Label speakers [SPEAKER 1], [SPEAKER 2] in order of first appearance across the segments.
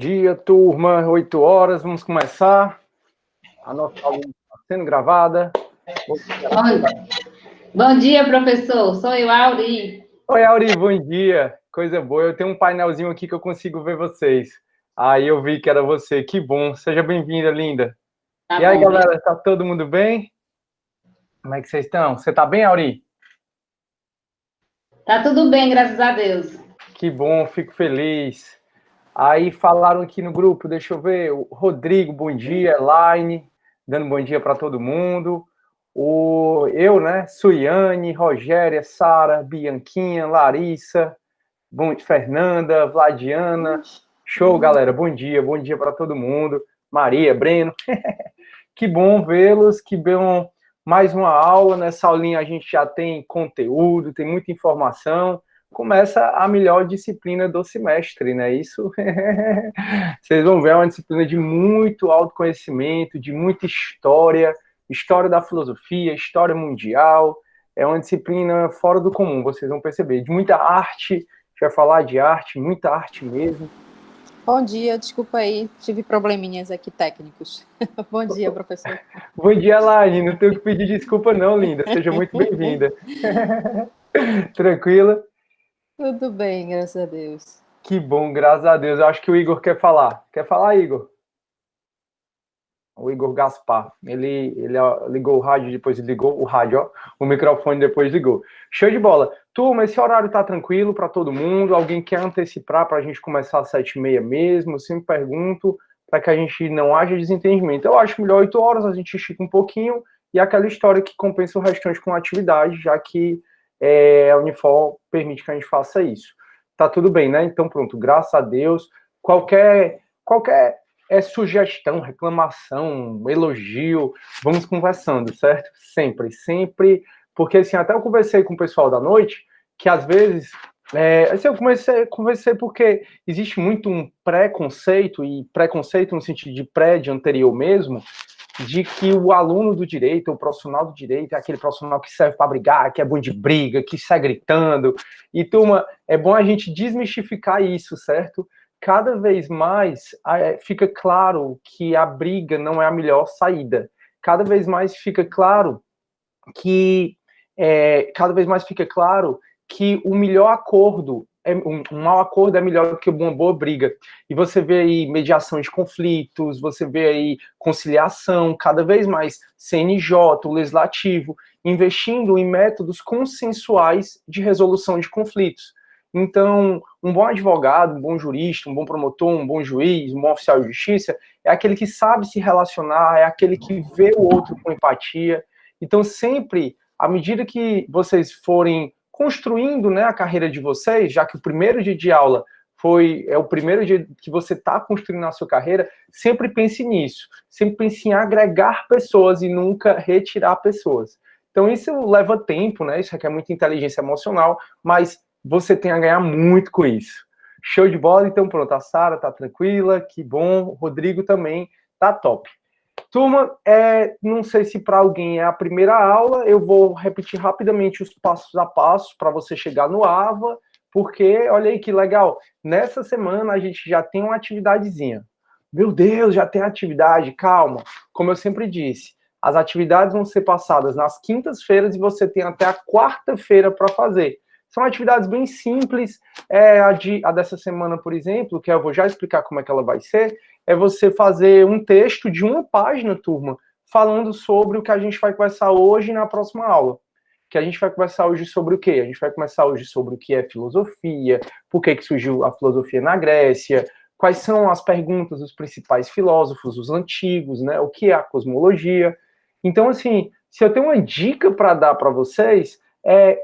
[SPEAKER 1] Dia, turma, 8 horas, vamos começar. A nossa aula está sendo gravada.
[SPEAKER 2] Bom dia, professor. Sou eu, Auri.
[SPEAKER 1] Oi, Auri, bom dia. Coisa boa. Eu tenho um painelzinho aqui que eu consigo ver vocês. Aí eu vi que era você. Que bom. Seja bem-vinda, linda.
[SPEAKER 2] Tá
[SPEAKER 1] E aí,
[SPEAKER 2] bom,
[SPEAKER 1] galera, tá todo mundo bem? Como é que vocês estão? Você tá bem, Auri?
[SPEAKER 2] tá tudo bem, graças a Deus.
[SPEAKER 1] Que bom, fico feliz. Aí falaram aqui no grupo, deixa eu ver, o Rodrigo, bom dia, Elaine, dando bom dia para todo mundo. Eu, né, Suiane, Rogéria, Sara, Bianquinha, Larissa, Fernanda, Vladiana. Show, galera, bom dia para todo mundo. Maria, Breno. Que bom vê-los, que bom mais uma aula. Nessa aulinha a gente já tem conteúdo, tem muita informação. Começa a melhor disciplina do semestre, né? Isso vocês vão ver, é uma disciplina de muito autoconhecimento, de muita história, história da filosofia, história mundial. É uma disciplina fora do comum, vocês vão perceber. De muita arte, a gente vai falar de arte, muita arte mesmo.
[SPEAKER 3] Bom dia, desculpa aí, tive probleminhas aqui técnicos. Bom dia, professor.
[SPEAKER 1] Bom dia, Laine. Não tenho que pedir desculpa, não, linda. Seja muito bem-vinda. Tranquila?
[SPEAKER 3] Tudo bem, graças a Deus.
[SPEAKER 1] Que bom, graças a Deus. Eu acho que o Igor quer falar. Quer falar, Igor? O Igor Gaspar. Ele ligou o rádio, depois ligou o rádio, ó. O microfone depois ligou. Show de bola. Turma, esse horário tá tranquilo para todo mundo? Alguém quer antecipar para a gente começar às 7h30 mesmo? Eu sempre pergunto para que a gente não haja desentendimento. Eu acho melhor 8 horas, a gente estica um pouquinho e aquela história que compensa o restante com atividade, já que a Unifor permite que a gente faça isso. Tá tudo bem, né? Então pronto, graças a Deus. Qualquer sugestão, reclamação, elogio, vamos conversando, certo? Sempre, porque assim, até eu conversei com o pessoal da noite, que às vezes, assim, eu conversei porque existe muito um preconceito, e preconceito no sentido de de anterior mesmo, de que o aluno do direito, o profissional do direito, é aquele profissional que serve para brigar, que é bom de briga, que sai gritando. E, turma, é bom a gente desmistificar isso, certo? Cada vez mais fica claro que a briga não é a melhor saída. Cada vez mais fica claro que o melhor acordo um mau acordo é melhor do que uma boa briga. E você vê aí mediação de conflitos, você vê aí conciliação, cada vez mais CNJ, o legislativo, investindo em métodos consensuais de resolução de conflitos. Então, um bom advogado, um bom jurista, um bom promotor, um bom juiz, um bom oficial de justiça, é aquele que sabe se relacionar, é aquele que vê o outro com empatia. Então, sempre, à medida que vocês forem construindo, né, a carreira de vocês, já que o primeiro dia de aula é o primeiro dia que você está construindo a sua carreira, sempre pense nisso. Sempre pense em agregar pessoas e nunca retirar pessoas. Então, isso leva tempo, né? Isso requer muita inteligência emocional, mas você tem a ganhar muito com isso. Show de bola? Então, pronto, a Sara tá tranquila, que bom. O Rodrigo também tá top. Turma, não sei se para alguém é a primeira aula, eu vou repetir rapidamente os passos a passo para você chegar no AVA, porque, olha aí que legal, nessa semana a gente já tem uma atividadezinha. Meu Deus, já tem atividade, calma. Como eu sempre disse, as atividades vão ser passadas nas quintas-feiras e você tem até a quarta-feira para fazer. São atividades bem simples, a dessa semana, por exemplo, que eu vou já explicar como é que ela vai ser, é você fazer um texto de uma página, turma, falando sobre o que a gente vai conversar hoje na próxima aula. Que a gente vai conversar hoje sobre o quê? A gente vai conversar hoje sobre o que é filosofia, por que surgiu a filosofia na Grécia, quais são as perguntas dos principais filósofos, os antigos, né? O que é a cosmologia. Então, assim, se eu tenho uma dica para dar para vocês,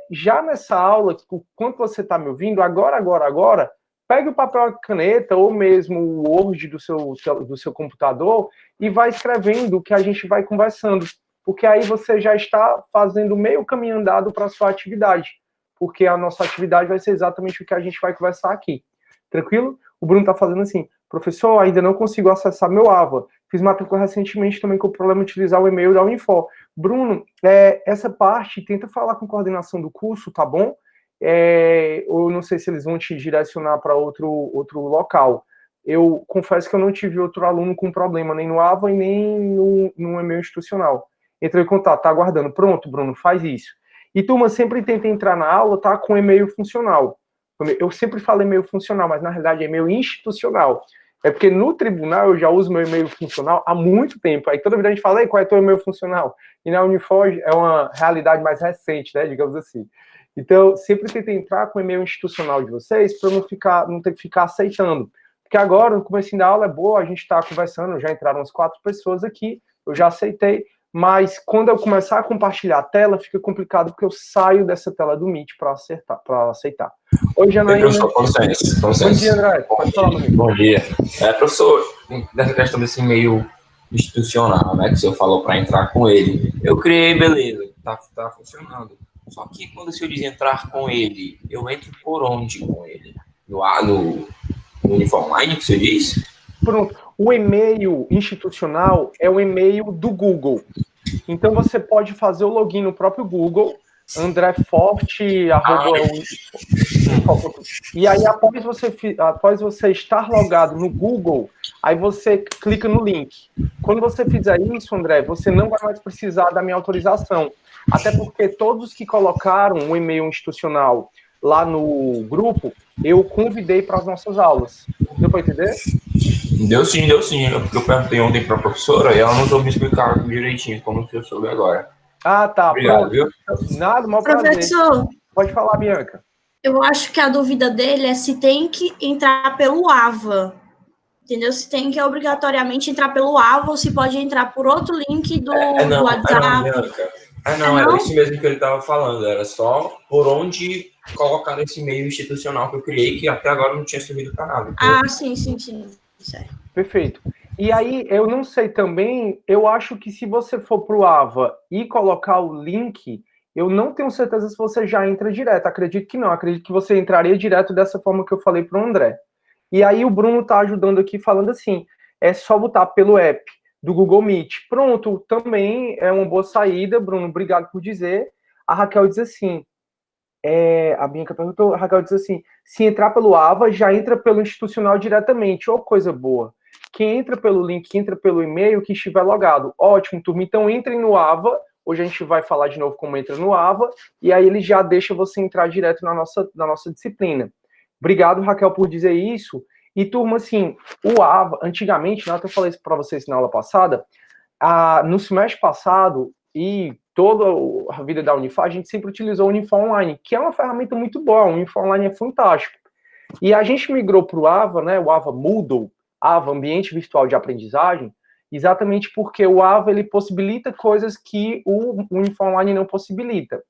[SPEAKER 1] já nessa aula, enquanto você está me ouvindo, agora, pegue o papel e caneta, ou mesmo o Word do seu computador, e vai escrevendo o que a gente vai conversando. Porque aí você já está fazendo meio caminho andado para a sua atividade. Porque a nossa atividade vai ser exatamente o que a gente vai conversar aqui. Tranquilo? O Bruno está fazendo assim, professor, ainda não consigo acessar meu AVA. Fiz matrícula recentemente também com o problema de utilizar o e-mail da Unifor. Bruno, essa parte, tenta falar com a coordenação do curso, tá bom? Eu não sei se eles vão te direcionar para outro local. eu confesso que eu não tive outro aluno com problema, nem no AVA e nem no e-mail institucional. Entrei em contato, tá aguardando. Pronto, Bruno, faz isso. E, turma, sempre tenta entrar na aula, tá, com e-mail funcional. Eu sempre falo e-mail funcional, mas na realidade é e-mail institucional. É porque no tribunal eu já uso meu e-mail funcional há muito tempo. Aí toda vez a gente fala, qual é teu e-mail funcional? E na Unifor é uma realidade mais recente, né, digamos assim. Então, sempre tenta entrar com o e-mail institucional de vocês para não ter que ficar aceitando. Porque agora, no começo da aula é boa, a gente está conversando, já entraram umas 4 pessoas aqui, eu já aceitei, mas quando eu começar a compartilhar a tela, fica complicado, porque eu saio dessa tela do Meet para aceitar. Oi, Janaína.
[SPEAKER 4] Professor, com licença.
[SPEAKER 1] Bom dia, André. Pode falar, meu amigo.
[SPEAKER 4] Bom dia. Professor, nessa questão desse e-mail institucional, né, que o senhor falou para entrar com ele, eu criei, beleza, tá funcionando. Só que quando o senhor diz entrar com ele, eu entro por onde com ele? No Unifor Online, que o senhor diz?
[SPEAKER 1] Pronto. O e-mail institucional é o e-mail do Google. Então, você pode fazer o login no próprio Google, andreforte, e aí, após você estar logado no Google, aí você clica no link. Quando você fizer isso, André, você não vai mais precisar da minha autorização. Até porque todos que colocaram o e-mail institucional lá no grupo, eu convidei para as nossas aulas. Deu para entender?
[SPEAKER 4] Deu sim. Porque eu perguntei ontem para a professora e ela não soube me explicar direitinho, como o senhor soube agora.
[SPEAKER 1] Ah, tá.
[SPEAKER 4] Obrigado, viu?
[SPEAKER 1] Nada, mal prazer.
[SPEAKER 5] Professor,
[SPEAKER 1] pode falar, Bianca.
[SPEAKER 5] Eu acho que a dúvida dele é se tem que entrar pelo AVA. Entendeu? Se tem que obrigatoriamente entrar pelo AVA ou se pode entrar por outro link do WhatsApp.
[SPEAKER 4] Era isso mesmo que ele estava falando. Era só por onde colocar esse e-mail institucional que eu criei, que até agora não tinha servido para nada.
[SPEAKER 5] Ah, sim. Certo.
[SPEAKER 1] Perfeito. E aí, eu não sei também, eu acho que se você for para o AVA e colocar o link, eu não tenho certeza se você já entra direto. Acredito que não. Acredito que você entraria direto dessa forma que eu falei para o André. E aí, o Bruno está ajudando aqui, falando assim, é só botar pelo app do Google Meet. Pronto, também é uma boa saída, Bruno, obrigado por dizer. A Raquel diz assim, a Bianca perguntou, a Raquel diz assim, se entrar pelo AVA, já entra pelo institucional diretamente. Ô, coisa boa. Quem entra pelo link, entra pelo e-mail, que estiver logado. Ótimo, turma. Então, entrem no AVA. Hoje a gente vai falar de novo como entra no AVA. E aí ele já deixa você entrar direto na nossa disciplina. Obrigado, Raquel, por dizer isso. E, turma, assim, o AVA, antigamente, né, eu até falei isso para vocês na aula passada, no semestre passado e toda a vida da Unifor, a gente sempre utilizou o Unifor Online, que é uma ferramenta muito boa. O Unifor Online é fantástico. E a gente migrou para o AVA, né, o AVA Moodle, AVA, Ambiente Virtual de Aprendizagem, exatamente porque o AVA ele possibilita coisas que o Unifor Online não possibilita.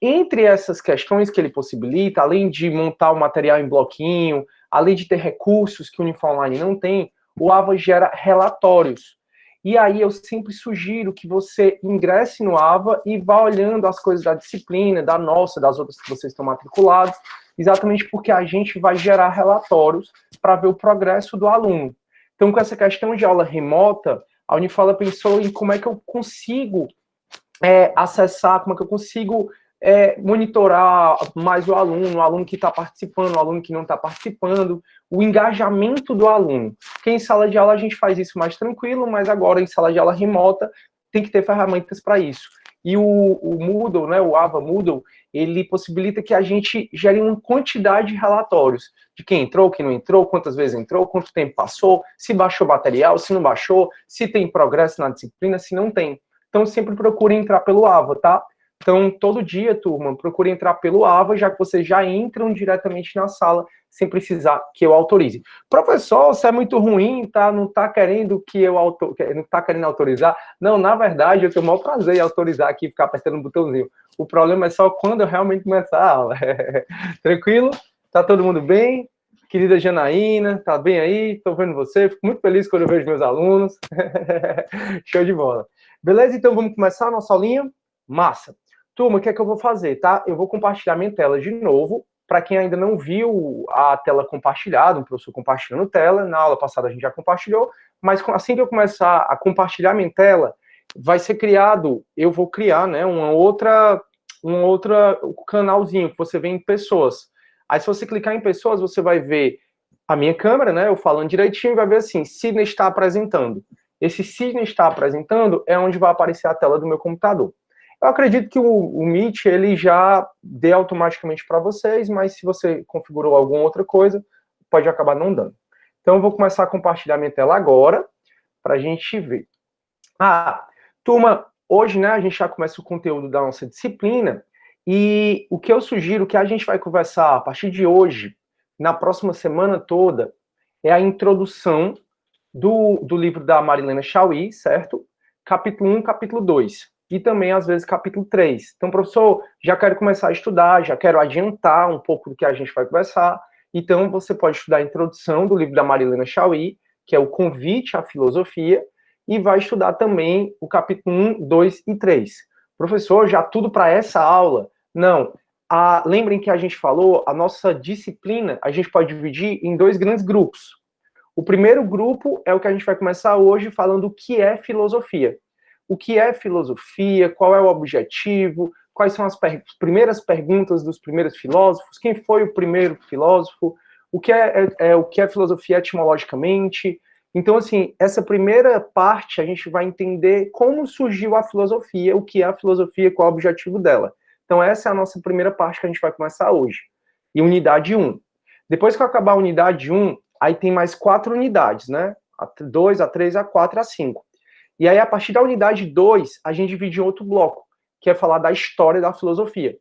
[SPEAKER 1] Entre essas questões que ele possibilita, além de montar o material em bloquinho, além de ter recursos que o Unifor Online não tem, o AVA gera relatórios. E aí eu sempre sugiro que você ingresse no AVA e vá olhando as coisas da disciplina, da nossa, das outras que vocês estão matriculados, exatamente porque a gente vai gerar relatórios para ver o progresso do aluno. Então, com essa questão de aula remota, a Unifor pensou em como é que eu consigo acessar, como é que eu consigo monitorar mais o aluno que está participando, o aluno que não está participando, o engajamento do aluno. Porque em sala de aula a gente faz isso mais tranquilo, mas agora em sala de aula remota tem que ter ferramentas para isso. E o Moodle, né, o AVA Moodle, ele possibilita que a gente gere uma quantidade de relatórios de quem entrou, quem não entrou, quantas vezes entrou, quanto tempo passou, se baixou material, se não baixou, se tem progresso na disciplina, se não tem. Então, sempre procure entrar pelo AVA, tá? Então, todo dia, turma, procure entrar pelo AVA, já que vocês já entram diretamente na sala, sem precisar que eu autorize. Professor, você é muito ruim, tá? Não está querendo não está querendo autorizar? Não, na verdade, eu tenho o maior prazer em autorizar aqui, ficar apertando um botãozinho. O problema é só quando eu realmente começar a aula. Tranquilo? Tá todo mundo bem? Querida Janaína, tá bem aí? Estou vendo você, fico muito feliz quando eu vejo meus alunos. Show de bola. Beleza? Então, vamos começar a nossa aulinha? Massa. Turma, o que é que eu vou fazer, tá? Eu vou compartilhar minha tela de novo. Para quem ainda não viu a tela compartilhada, o professor compartilhando tela, na aula passada a gente já compartilhou, mas assim que eu começar a compartilhar minha tela, vai ser criado, eu vou criar, né, um outra canalzinho que você vê em pessoas. Aí se você clicar em pessoas, você vai ver a minha câmera, né? Eu falando direitinho, vai ver assim, Sidney está apresentando. Esse Sidney está apresentando é onde vai aparecer a tela do meu computador. Eu acredito que o Meet, ele já dê automaticamente para vocês, mas se você configurou alguma outra coisa, pode acabar não dando. Então, eu vou começar a compartilhar minha tela agora, para a gente ver. Turma, hoje, né, a gente já começa o conteúdo da nossa disciplina, e o que eu sugiro que a gente vai conversar a partir de hoje, na próxima semana toda, é a introdução do livro da Marilena Chauí, certo? Capítulo 1, capítulo 2. E também, às vezes, capítulo 3. Então, professor, já quero começar a estudar, já quero adiantar um pouco do que a gente vai conversar. Então, você pode estudar a introdução do livro da Marilena Chauí, que é o Convite à Filosofia, e vai estudar também o capítulo 1, 2 e 3. Professor, já tudo para essa aula? Não. Lembrem que a gente falou, a nossa disciplina, a gente pode dividir em 2 grandes grupos. O primeiro grupo é o que a gente vai começar hoje falando o que é filosofia. O que é filosofia, qual é o objetivo, quais são as primeiras perguntas dos primeiros filósofos, quem foi o primeiro filósofo, o que é filosofia etimologicamente. Então, assim, essa primeira parte a gente vai entender como surgiu a filosofia, o que é a filosofia, qual é o objetivo dela. Então, essa é a nossa primeira parte que a gente vai começar hoje. E unidade 1. Depois que eu acabar a unidade 1, aí tem mais 4 unidades, né? A 2, a 3, a 4, a 5. E aí, a partir da unidade 2, a gente divide em outro bloco, que é falar da história da filosofia.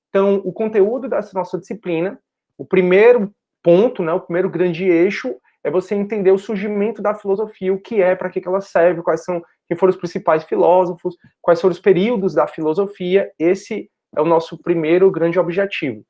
[SPEAKER 1] Então, o conteúdo dessa nossa disciplina, o primeiro ponto, né, o primeiro grande eixo, é você entender o surgimento da filosofia, o que é, para que ela serve, quem foram os principais filósofos, quais foram os períodos da filosofia. Esse é o nosso primeiro grande objetivo.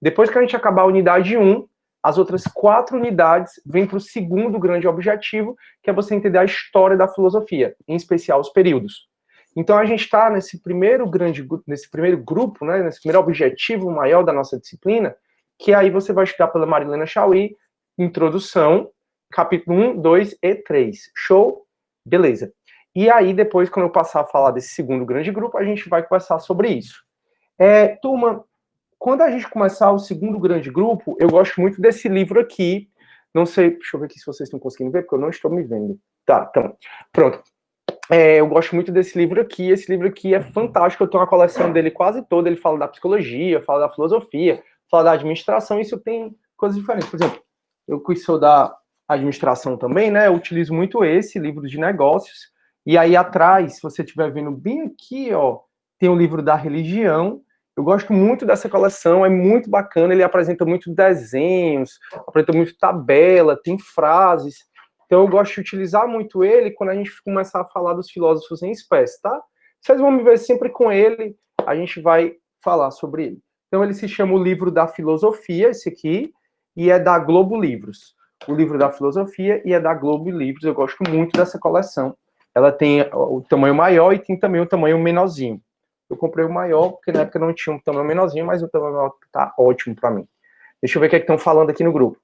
[SPEAKER 1] Depois que a gente acabar a unidade 1, as outras 4 unidades vêm para o segundo grande objetivo, que é você entender a história da filosofia, em especial os períodos. Então, a gente está nesse primeiro grupo, né, nesse primeiro objetivo maior da nossa disciplina, que aí você vai estudar pela Marilena Chauí, introdução, capítulo 1, 2 e 3. Show? Beleza. E aí, depois, quando eu passar a falar desse segundo grande grupo, a gente vai conversar sobre isso. Turma, quando a gente começar o segundo grande grupo, eu gosto muito desse livro aqui. Não sei, deixa eu ver aqui se vocês estão conseguindo ver, porque eu não estou me vendo. Tá, então, pronto. Eu gosto muito desse livro aqui. Esse livro aqui é fantástico. Eu tenho uma coleção dele quase toda. Ele fala da psicologia, fala da filosofia, fala da administração. Isso tem coisas diferentes. Por exemplo, eu que sou da administração também, né? Eu utilizo muito esse livro de negócios. E aí atrás, se você estiver vendo bem aqui, ó, tem o livro da religião. Eu gosto muito dessa coleção, é muito bacana, ele apresenta muito desenhos, apresenta muito tabela, tem frases. Então eu gosto de utilizar muito ele quando a gente começar a falar dos filósofos em espécie, tá? Vocês vão me ver sempre com ele, a gente vai falar sobre ele. Então ele se chama O Livro da Filosofia, esse aqui, e é da Globo Livros. O Livro da Filosofia e é da Globo Livros, eu gosto muito dessa coleção. Ela tem o tamanho maior e tem também o tamanho menorzinho. Eu comprei o maior, porque na época não tinha um tamanho menorzinho, mas o tamanho maior tá ótimo para mim. Deixa eu ver o que é que estão falando aqui no grupo.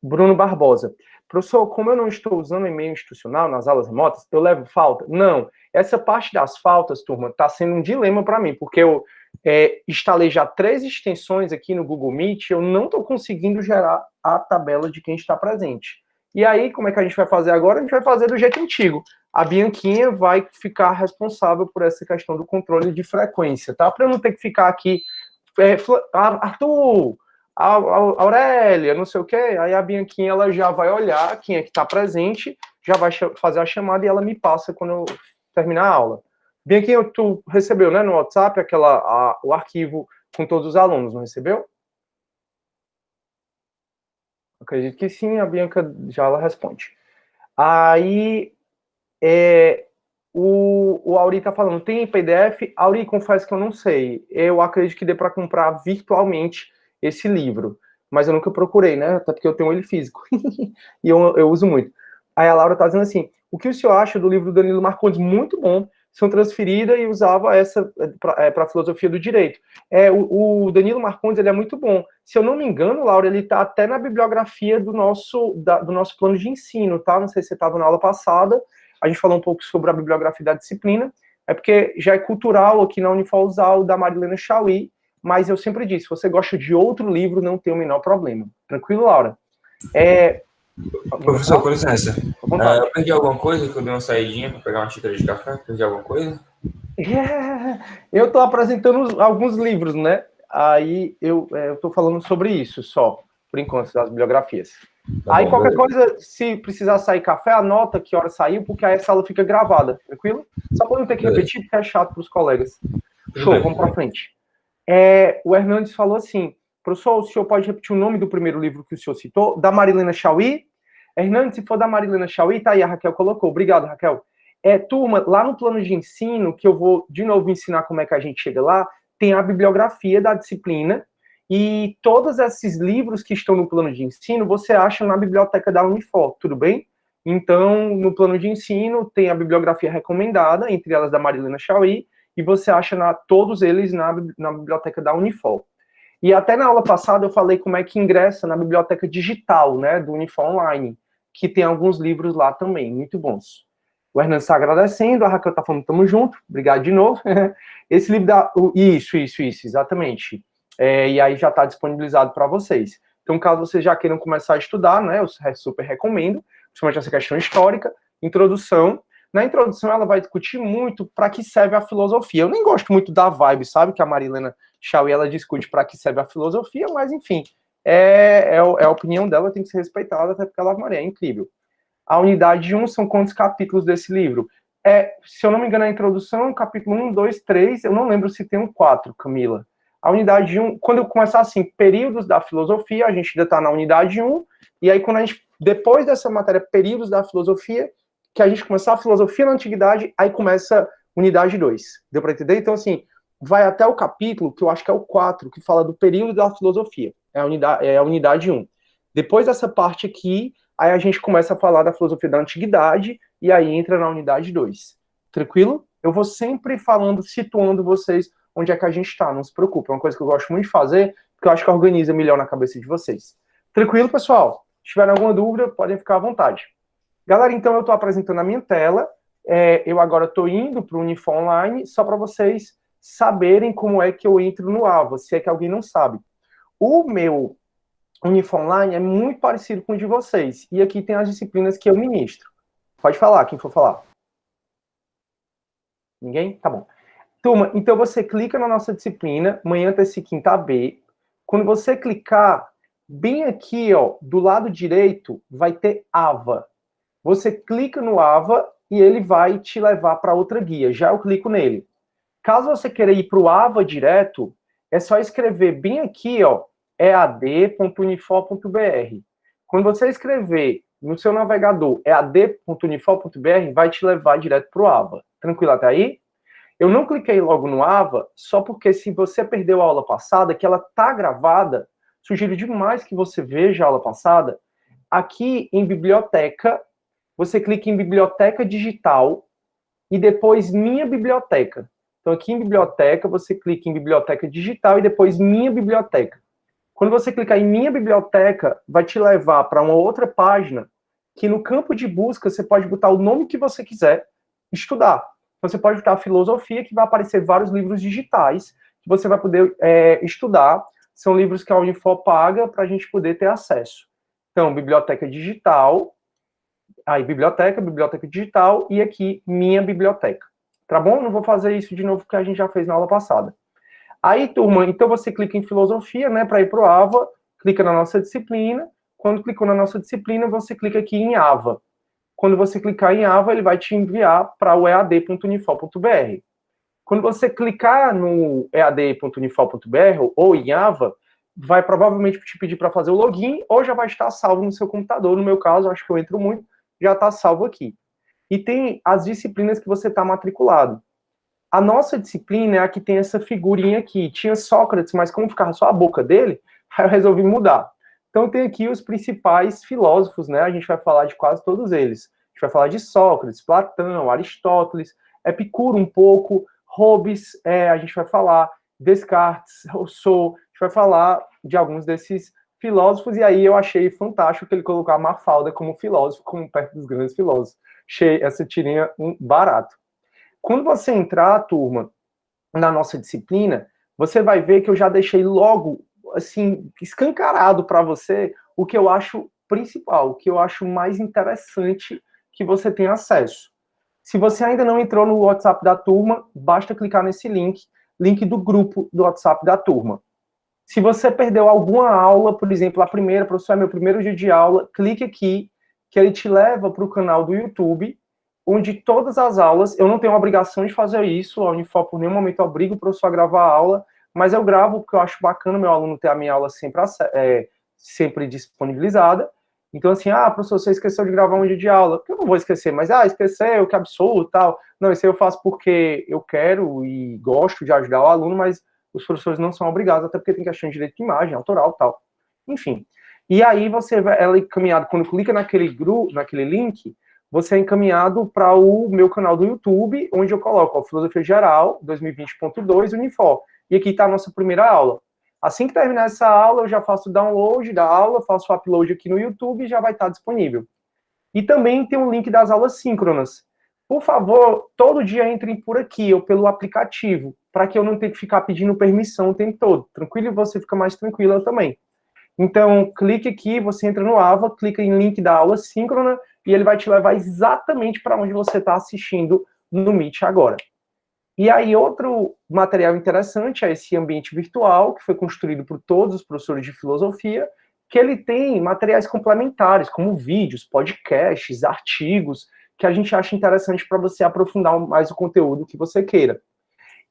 [SPEAKER 1] Bruno Barbosa. Professor, como eu não estou usando e-mail institucional nas aulas remotas, eu levo falta? Não. Essa parte das faltas, turma, está sendo um dilema para mim, porque eu instalei já 3 extensões aqui no Google Meet, eu não estou conseguindo gerar a tabela de quem está presente. E aí, como é que a gente vai fazer agora? A gente vai fazer do jeito antigo. A Bianquinha vai ficar responsável por essa questão do controle de frequência, tá? Para eu não ter que ficar aqui, Arthur, Aurélia, não sei o quê, aí a Bianquinha ela já vai olhar quem é que está presente, já vai fazer a chamada e ela me passa quando eu terminar a aula. Bianquinha, tu recebeu, né, no WhatsApp, o arquivo com todos os alunos, não recebeu? Acredito que sim, a Bianca já ela responde. Aí, o Auri está falando, tem PDF? Auri, confesso que eu não sei. Eu acredito que dê para comprar virtualmente esse livro, mas eu nunca procurei, né? Até porque eu tenho ele físico. E eu uso muito. Aí a Laura está dizendo assim, o que o senhor acha do livro do Danilo Marcondes? Muito bom. São transferida e usava essa para a filosofia do direito. O Danilo Marcondes, ele é muito bom. Se eu não me engano, Laura, ele está até na bibliografia do nosso plano de ensino, tá? Não sei se você estava na aula passada, a gente falou um pouco sobre a bibliografia da disciplina, porque já é cultural aqui na Unifol usar o da Marilena Chauí, mas eu sempre disse, se você gosta de outro livro, não tem o menor problema. Tranquilo, Laura?
[SPEAKER 4] Professor, com licença. Eu perdi alguma coisa, que eu dei uma saidinha para pegar uma xícara de café? Perdi alguma coisa?
[SPEAKER 1] Eu estou apresentando alguns livros, né? Aí eu estou falando sobre isso só, por enquanto, das bibliografias.
[SPEAKER 4] Tá
[SPEAKER 1] Aí
[SPEAKER 4] bom,
[SPEAKER 1] qualquer
[SPEAKER 4] beleza.
[SPEAKER 1] coisa, se precisar sair café, anota que hora saiu, porque aí essa aula fica gravada, tranquilo? Só para não ter que
[SPEAKER 4] Beleza.
[SPEAKER 1] repetir, porque é chato para os colegas.
[SPEAKER 4] Tudo
[SPEAKER 1] Show,
[SPEAKER 4] bem,
[SPEAKER 1] vamos
[SPEAKER 4] tudo
[SPEAKER 1] para frente. O Hernandes falou assim, professor, o senhor pode repetir o nome do primeiro livro que o senhor citou? Da Marilena Chauí? Hernandes, se for da Marilena Chauí, tá aí, a Raquel colocou. Obrigado, Raquel. Turma, lá no plano de ensino, que eu vou de novo ensinar como é que a gente chega lá, tem a bibliografia da disciplina, e todos esses livros que estão no plano de ensino, você acha na biblioteca da Unifor, tudo bem? Então, no plano de ensino, tem a bibliografia recomendada, entre elas da Marilena Chauí, e você acha todos eles na biblioteca da Unifor. E até na aula passada eu falei como é que ingressa na biblioteca digital, né, do Unifor Online, que tem alguns livros lá também, muito bons. O Hernando está agradecendo, a Raquel está falando, tamo junto, obrigado de novo. Esse livro Isso, exatamente. E aí já está disponibilizado para vocês. Então, caso vocês já queiram começar a estudar, né, eu super recomendo, principalmente essa questão histórica, introdução. Na introdução, ela vai discutir muito para que serve a filosofia. Eu nem gosto muito da vibe, sabe, que a Marilena Chauí, ela discute para que serve a filosofia, mas, enfim, a opinião dela, tem que ser respeitada, até porque ela é incrível. A unidade 1 são quantos capítulos desse livro? Se eu não me engano, a introdução, capítulo 1, 2, 3, eu não lembro se tem um 4, Camila. A unidade 1, quando eu começar assim, períodos da filosofia, a gente ainda está na unidade 1, e aí quando a gente, depois dessa matéria, períodos da filosofia, que a gente começar a filosofia na antiguidade, aí começa unidade 2. Deu para entender? Então, assim, vai até o capítulo, que eu acho que é o 4, que fala do período da filosofia. É a unidade 1. Depois dessa parte aqui, aí a gente começa a falar da filosofia da antiguidade, e aí entra na unidade 2. Tranquilo? Eu vou sempre falando, situando vocês onde é que a gente está, não se preocupe. É uma coisa que eu gosto muito de fazer, porque eu acho que organiza melhor na cabeça de vocês. Tranquilo, pessoal? Se tiverem alguma dúvida, podem ficar à vontade. Galera, então eu estou apresentando a minha tela. Eu agora estou indo para o Unifor Online, só para vocês saberem como é que eu entro no AVA, se é que alguém não sabe. O meu Unifor Online é muito parecido com o de vocês. E aqui tem as disciplinas que eu ministro. Pode falar, quem for falar. Ninguém? Tá bom. Turma, então você clica na nossa disciplina, manhã, terça e quinta B. Quando você clicar, bem aqui, ó, do lado direito, vai ter AVA. Você clica no AVA e ele vai te levar para outra guia. Já eu clico nele. Caso você queira ir para o AVA direto, é só escrever bem aqui, ó, ead.unifor.br. Quando você escrever no seu navegador ead.unifor.br, vai te levar direto para o AVA. Tranquilo até aí? Eu não cliquei logo no AVA, só porque se você perdeu a aula passada, que ela está gravada, sugiro demais que você veja a aula passada. Aqui em biblioteca, você clica em biblioteca digital e depois minha biblioteca. Então aqui em biblioteca, você clica em biblioteca digital e depois minha biblioteca. Quando você clicar em minha biblioteca, vai te levar para uma outra página que no campo de busca você pode botar o nome que você quiser estudar. Você pode botar filosofia, que vai aparecer vários livros digitais que você vai poder estudar. São livros que a Unifor paga para a gente poder ter acesso. Então, biblioteca digital, aí biblioteca digital e aqui minha biblioteca. Tá bom? Não vou fazer isso de novo porque a gente já fez na aula passada. Aí, turma, então você clica em filosofia, né, para ir para o AVA, clica na nossa disciplina. Quando clicou na nossa disciplina, você clica aqui em AVA. Quando você clicar em AVA, ele vai te enviar para o ead.unifor.br. Quando você clicar no ead.unifor.br ou em AVA, vai provavelmente te pedir para fazer o login ou já vai estar salvo no seu computador. No meu caso, acho que eu entro muito, já está salvo aqui. E tem as disciplinas que você está matriculado. A nossa disciplina é a que tem essa figurinha aqui. Tinha Sócrates, mas como ficava só a boca dele, aí eu resolvi mudar. Então tem aqui os principais filósofos, né? A gente vai falar de quase todos eles. A gente vai falar de Sócrates, Platão, Aristóteles, Epicuro um pouco, Hobbes, a gente vai falar Descartes, Rousseau, a gente vai falar de alguns desses filósofos, e aí eu achei fantástico que ele colocou a Mafalda como filósofo, como perto dos grandes filósofos. Achei essa tirinha barato. Quando você entrar, turma, na nossa disciplina, você vai ver que eu já deixei logo, assim, escancarado para você o que eu acho principal, que eu acho mais interessante que você tenha acesso. Se você ainda não entrou no WhatsApp da turma, basta clicar nesse link do grupo do WhatsApp da turma. Se você perdeu alguma aula, por exemplo, a primeira, professor, é meu primeiro dia de aula, clique aqui, que ele te leva para o canal do YouTube, onde todas as aulas, eu não tenho obrigação de fazer isso, a Unifor por nenhum momento obriga o professor a gravar a aula, mas eu gravo porque eu acho bacana meu aluno ter a minha aula sempre disponibilizada. Então, assim, professor, você esqueceu de gravar um dia de aula. Porque eu não vou esquecer, mas, esqueceu, que absurdo, tal. Não, isso aí eu faço porque eu quero e gosto de ajudar o aluno, mas os professores não são obrigados, até porque tem questão de direito de imagem, autoral, tal. Enfim. E aí, ela é encaminhada, quando clica naquele link, você é encaminhado para o meu canal do YouTube, onde eu coloco Filosofia Geral, 2020.2, Unifor. E aqui está a nossa primeira aula. Assim que terminar essa aula, eu já faço o download da aula, faço o upload aqui no YouTube e já vai estar disponível. E também tem o link das aulas síncronas. Por favor, todo dia entrem por aqui, ou pelo aplicativo, para que eu não tenha que ficar pedindo permissão o tempo todo. Tranquilo? E você fica mais tranquila também. Então, clique aqui, você entra no AVA, clica em link da aula síncrona, e ele vai te levar exatamente para onde você está assistindo no Meet agora. E aí, outro material interessante é esse ambiente virtual, que foi construído por todos os professores de filosofia, que ele tem materiais complementares, como vídeos, podcasts, artigos, que a gente acha interessante para você aprofundar mais o conteúdo que você queira.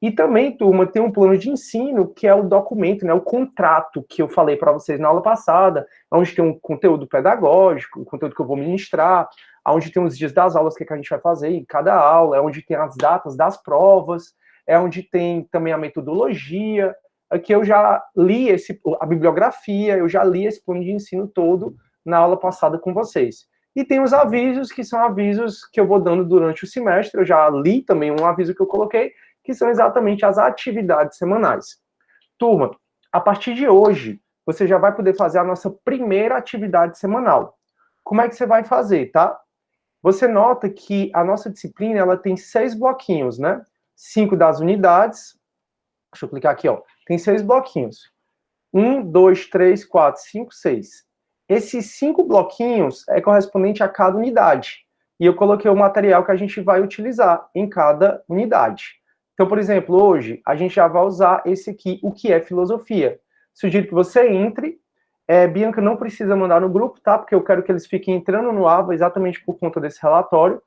[SPEAKER 1] E também, turma, tem um plano de ensino, que é o documento, né, o contrato que eu falei para vocês na aula passada, onde tem um conteúdo pedagógico, o conteúdo que eu vou ministrar, onde tem os dias das aulas, o que a gente vai fazer em cada aula, é onde tem as datas das provas, é onde tem também a metodologia. Aqui eu já li a bibliografia, eu já li esse plano de ensino todo na aula passada com vocês. E tem os avisos, que são avisos que eu vou dando durante o semestre, eu já li também um aviso que eu coloquei, que são exatamente as atividades semanais. Turma, a partir de hoje, você já vai poder fazer a nossa primeira atividade semanal. Como é que você vai fazer, tá? Você nota que a nossa disciplina, ela tem 6 bloquinhos, né? 5 das unidades. Deixa eu clicar aqui, ó. Tem 6 bloquinhos. 1, 2, 3, 4, 5, 6. Esses 5 bloquinhos é correspondente a cada unidade. E eu coloquei o material que a gente vai utilizar em cada unidade. Então, por exemplo, hoje, a gente já vai usar esse aqui, o que é filosofia. Sugiro que você entre. Bianca não precisa mandar no grupo, tá? Porque eu quero que eles fiquem entrando no AVA exatamente por conta desse relatório.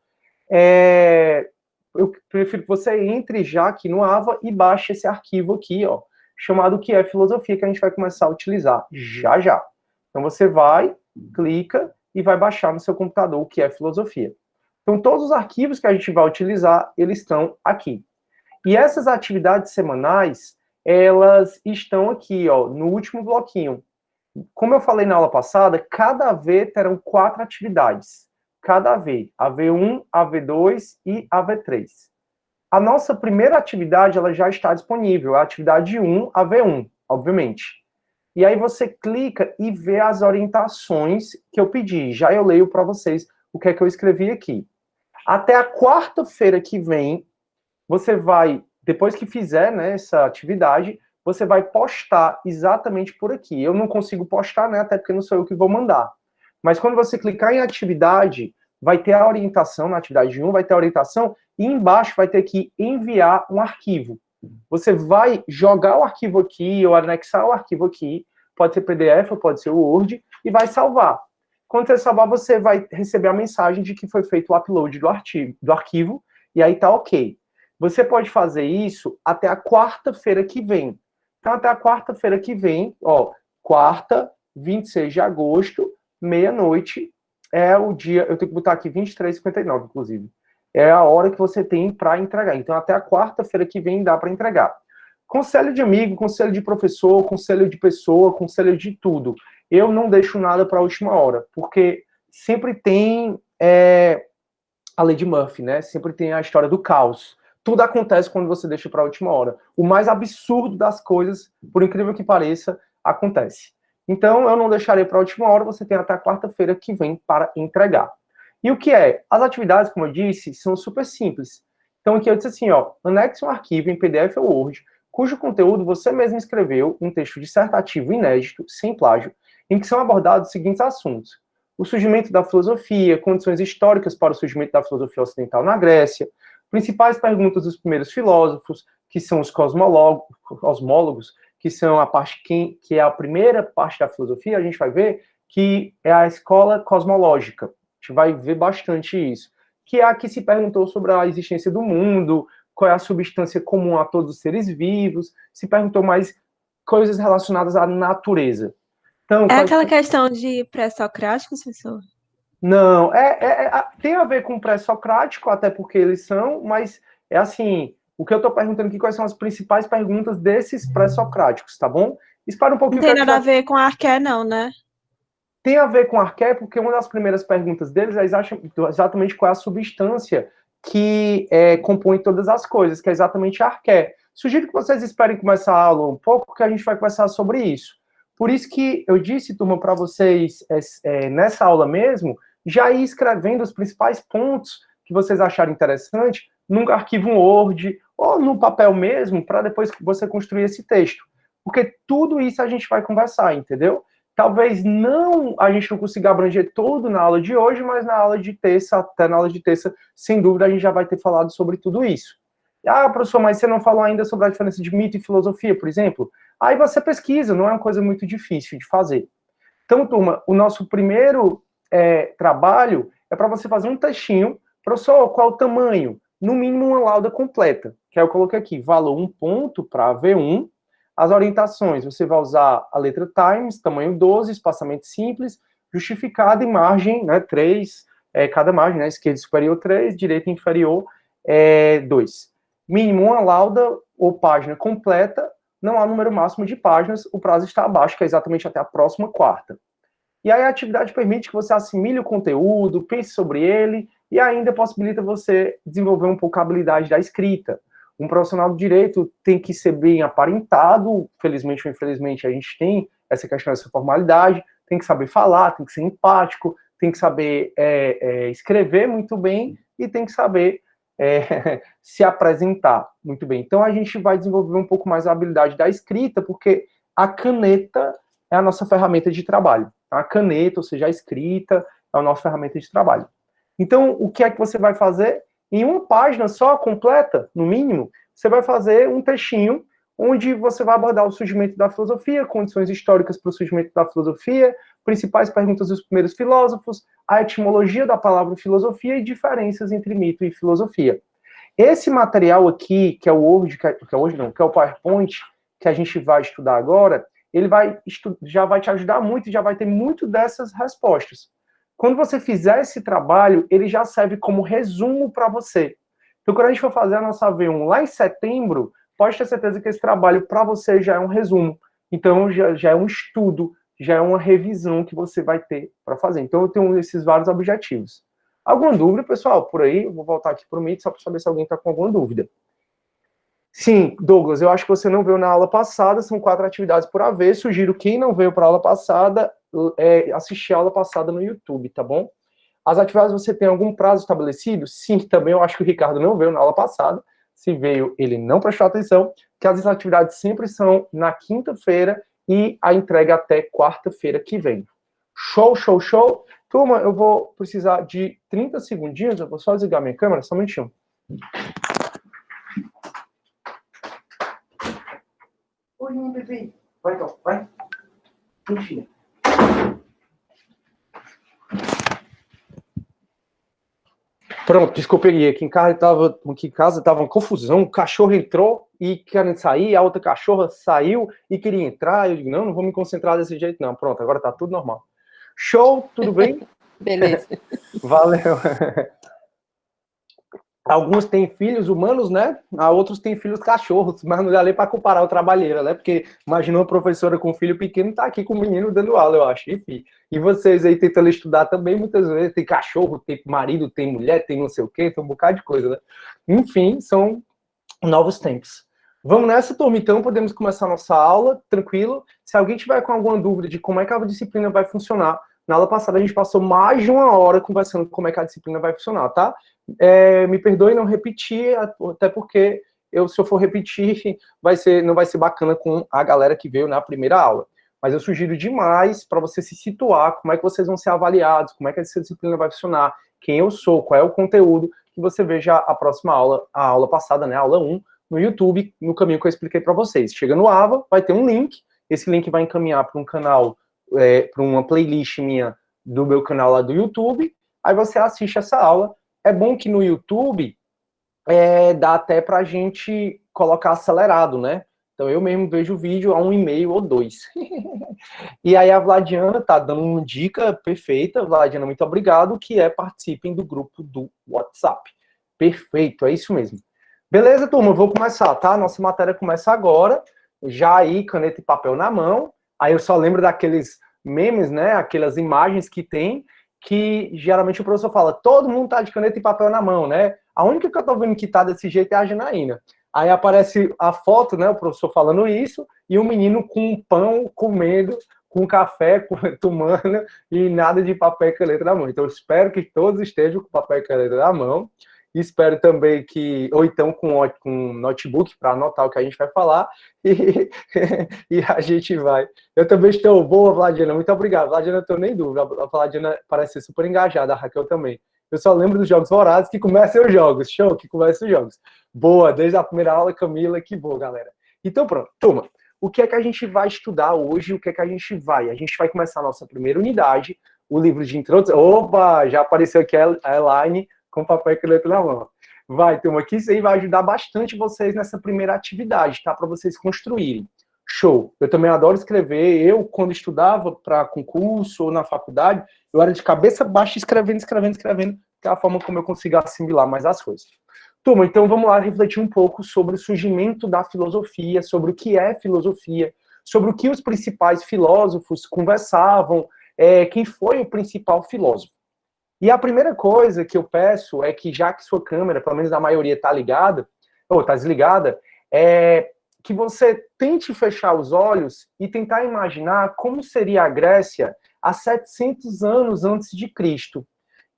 [SPEAKER 1] Eu prefiro que você entre já aqui no AVA e baixe esse arquivo aqui, ó, chamado que é filosofia, que a gente vai começar a utilizar já já. Então você vai, clica e vai baixar no seu computador o que é filosofia. Então todos os arquivos que a gente vai utilizar, eles estão aqui. E essas atividades semanais, elas estão aqui, ó, no último bloquinho. Como eu falei na aula passada, cada AV terão 4 atividades. Cada AV, AV1, AV2 e AV3. A nossa primeira atividade, ela já está disponível, a atividade 1, AV1, obviamente. E aí você clica e vê as orientações que eu pedi. Já eu leio para vocês o que é que eu escrevi aqui. Até a quarta-feira que vem, você vai, depois que fizer, né, essa atividade, você vai postar exatamente por aqui. Eu não consigo postar, né, até porque não sou eu que vou mandar. Mas quando você clicar em atividade, vai ter a orientação, na atividade 1, vai ter a orientação, e embaixo vai ter que enviar um arquivo. Você vai jogar o arquivo aqui, ou anexar o arquivo aqui, pode ser PDF, ou pode ser o Word, e vai salvar. Quando você salvar, você vai receber a mensagem de que foi feito o upload do arquivo, e aí tá ok. Você pode fazer isso até a quarta-feira que vem. Então, até a quarta-feira que vem, ó, quarta, 26 de agosto, meia-noite, é o dia, eu tenho que botar aqui 23h59, inclusive. É a hora que você tem para entregar. Então, até a quarta-feira que vem dá para entregar. Conselho de amigo, conselho de professor, conselho de pessoa, conselho de tudo. Eu não deixo nada para a última hora, porque sempre tem a lei de Murphy, né? Sempre tem a história do caos. Tudo acontece quando você deixa para a última hora. O mais absurdo das coisas, por incrível que pareça, acontece. Então, eu não deixarei para a última hora, você tem até a quarta-feira que vem para entregar. E o que é? As atividades, como eu disse, são super simples. Então, aqui eu disse assim, ó, anexe um arquivo em PDF ou Word, cujo conteúdo você mesmo escreveu, um texto dissertativo inédito, sem plágio, em que são abordados os seguintes assuntos. o surgimento da filosofia, condições históricas para o surgimento da filosofia ocidental na Grécia, principais perguntas dos primeiros filósofos, que são os cosmólogos, que são a parte que é a primeira parte da filosofia, a gente vai ver que é a escola cosmológica. A gente vai ver bastante isso. Que é a que se perguntou sobre a existência do mundo, qual é a substância comum a todos os seres vivos, se perguntou mais coisas relacionadas à natureza. Então,
[SPEAKER 6] É aquela questão de pré-socráticos, professor?
[SPEAKER 1] Não, tem a ver com pré-socrático, até porque eles são, mas é assim, o que eu estou perguntando aqui, quais são as principais perguntas desses pré-socráticos, tá bom? Espera um pouquinho.
[SPEAKER 6] Não tem nada a ver com arqué, não, né?
[SPEAKER 1] Tem a ver com arqué, porque uma das primeiras perguntas deles é exatamente qual é a substância que compõe todas as coisas, que é exatamente a arqué. Sugiro que vocês esperem começar a aula um pouco, porque a gente vai conversar sobre isso. Por isso que eu disse, turma, para vocês, nessa aula mesmo, já ir escrevendo os principais pontos que vocês acharem interessante num arquivo Word ou no papel mesmo, para depois você construir esse texto. Porque tudo isso a gente vai conversar, entendeu? Talvez a gente não consiga abranger tudo na aula de hoje, mas na aula de terça, até na aula de terça, sem dúvida, a gente já vai ter falado sobre tudo isso. Ah, professor, mas você não falou ainda sobre a diferença de mito e filosofia, por exemplo? Aí você pesquisa, não é uma coisa muito difícil de fazer. Então, turma, o nosso primeiro trabalho é para você fazer um textinho. Professor, qual o tamanho? No mínimo uma lauda completa, que aí eu coloquei aqui, valor 1 ponto para V1. As orientações, você vai usar a letra Times, tamanho 12, espaçamento simples, justificado e margem, né, 3, cada margem, né, esquerda superior 3, direita inferior 2. Mínimo uma lauda ou página completa, não há número máximo de páginas, o prazo está abaixo, que é exatamente até a próxima quarta. E aí a atividade permite que você assimile o conteúdo, pense sobre ele, e ainda possibilita você desenvolver um pouco a habilidade da escrita. Um profissional do direito tem que ser bem aparentado, felizmente ou infelizmente a gente tem essa questão, essa formalidade, tem que saber falar, tem que ser empático, tem que saber escrever muito bem e tem que saber se apresentar muito bem. Então a gente vai desenvolver um pouco mais a habilidade da escrita, porque a caneta é a nossa ferramenta de trabalho. A caneta, ou seja, a escrita, é a nossa ferramenta de trabalho. Então, o que é que você vai fazer? Em uma página só, completa, no mínimo, você vai fazer um textinho onde você vai abordar o surgimento da filosofia, condições históricas para o surgimento da filosofia, principais perguntas dos primeiros filósofos, a etimologia da palavra filosofia e diferenças entre mito e filosofia. Esse material aqui, que é o Word, que é o PowerPoint, que a gente vai estudar agora, ele já vai te ajudar muito e já vai ter muito dessas respostas. Quando você fizer esse trabalho, ele já serve como resumo para você. Então, quando a gente for fazer a nossa V1 lá em setembro, pode ter certeza que esse trabalho para você já é um resumo. Então, já é um estudo, já é uma revisão que você vai ter para fazer. Então, eu tenho esses vários objetivos. Alguma dúvida, pessoal? Por aí, eu vou voltar aqui para o Meet só para saber se alguém está com alguma dúvida. Sim, Douglas, eu acho que você não veio na aula passada, são 4 atividades por haver. Sugiro quem não veio para a aula passada, assistir a aula passada no YouTube, tá bom? As atividades, você tem algum prazo estabelecido? Sim, também eu acho que o Ricardo não veio na aula passada. Se veio, ele não prestou atenção, que as atividades sempre são na quinta-feira e a entrega até quarta-feira que vem. Show, show, show. Turma, eu vou precisar de 30 segundinhos, eu vou só desligar minha câmera, só um minutinho. Oi, meu bebê. Vai, então, vai. Enfim. Pronto, desculpa aí. Aqui em casa tava uma confusão. O cachorro entrou e querendo sair, a outra cachorra saiu e queria entrar. Eu digo, não vou me concentrar desse jeito, não. Pronto, agora tá tudo normal. Show, tudo bem?
[SPEAKER 3] Beleza.
[SPEAKER 1] Valeu. Alguns têm filhos humanos, né? Outros têm filhos cachorros, mas não dá nem para comparar o trabalheira, né? Porque imagina uma professora com um filho pequeno tá aqui com o menino dando aula, eu acho. Enfim. E vocês aí tentando estudar também, muitas vezes tem cachorro, tem marido, tem mulher, tem não sei o quê, tem um bocado de coisa, né? Enfim, são novos tempos. Vamos nessa, turma, então podemos começar a nossa aula, tranquilo. Se alguém tiver com alguma dúvida de como é que a disciplina vai funcionar, na aula passada a gente passou mais de 1 hora conversando como é que a disciplina vai funcionar, tá? Me perdoe não repetir, até porque se eu for repetir, não vai ser bacana com a galera que veio na primeira aula. mas eu sugiro demais para você se situar, como é que vocês vão ser avaliados, como é que essa disciplina vai funcionar, quem eu sou, qual é o conteúdo, que você veja a próxima aula, a aula passada, né, a aula 1, no YouTube, no caminho que eu expliquei para vocês. Chega no AVA, vai ter um link, esse link vai encaminhar para um canal, para uma playlist minha do meu canal lá do YouTube, aí você assiste essa aula. É bom que no YouTube dá até pra gente colocar acelerado, né? Então eu mesmo vejo o vídeo a 1,5 ou 2. E aí a Vladiana tá dando uma dica perfeita. Vladiana, muito obrigado, que participem do grupo do WhatsApp. Perfeito, é isso mesmo. Beleza, turma, eu vou começar, tá? Nossa matéria começa agora, já aí, caneta e papel na mão. Aí eu só lembro daqueles memes, né? Aquelas imagens que tem, que geralmente o professor fala, todo mundo tá de caneta e papel na mão, né? A única que eu tô vendo que tá desse jeito é a Janaína. Aí aparece a foto, né, o professor falando isso, e o menino com um pão, comendo, com café, tomando, e nada de papel e caneta na mão. Então eu espero que todos estejam com papel e caneta na mão, e espero também que, ou então com notebook para anotar o que a gente vai falar, e a gente vai. Eu também estou boa, Vladiana, muito obrigado. Vladiana, não tenho nem dúvida, a Vladiana parece ser super engajada, a Raquel também. Eu só lembro dos Jogos Vorazes que começam os jogos, show, que começam os jogos. Boa, desde a primeira aula, Camila, que boa, galera. Então pronto, turma, o que é que a gente vai estudar hoje, o que é que a gente vai? A gente vai começar a nossa primeira unidade, o livro de introdução. Opa, já apareceu aqui a Elaine com papel e caneta na mão. Vai, turma, que isso aí vai ajudar bastante vocês nessa primeira atividade, tá? Para vocês construírem. Show. Eu também adoro escrever. Eu, quando estudava para concurso ou na faculdade, eu era de cabeça baixa escrevendo, que é a forma como eu consigo assimilar mais as coisas. Turma, então vamos lá refletir um pouco sobre o surgimento da filosofia, sobre o que é filosofia, sobre o que os principais filósofos conversavam, quem foi o principal filósofo. E a primeira coisa que eu peço é que, já que sua câmera, pelo menos a maioria, está ligada, ou está desligada, que você tente fechar os olhos e tentar imaginar como seria a Grécia há 700 anos antes de Cristo.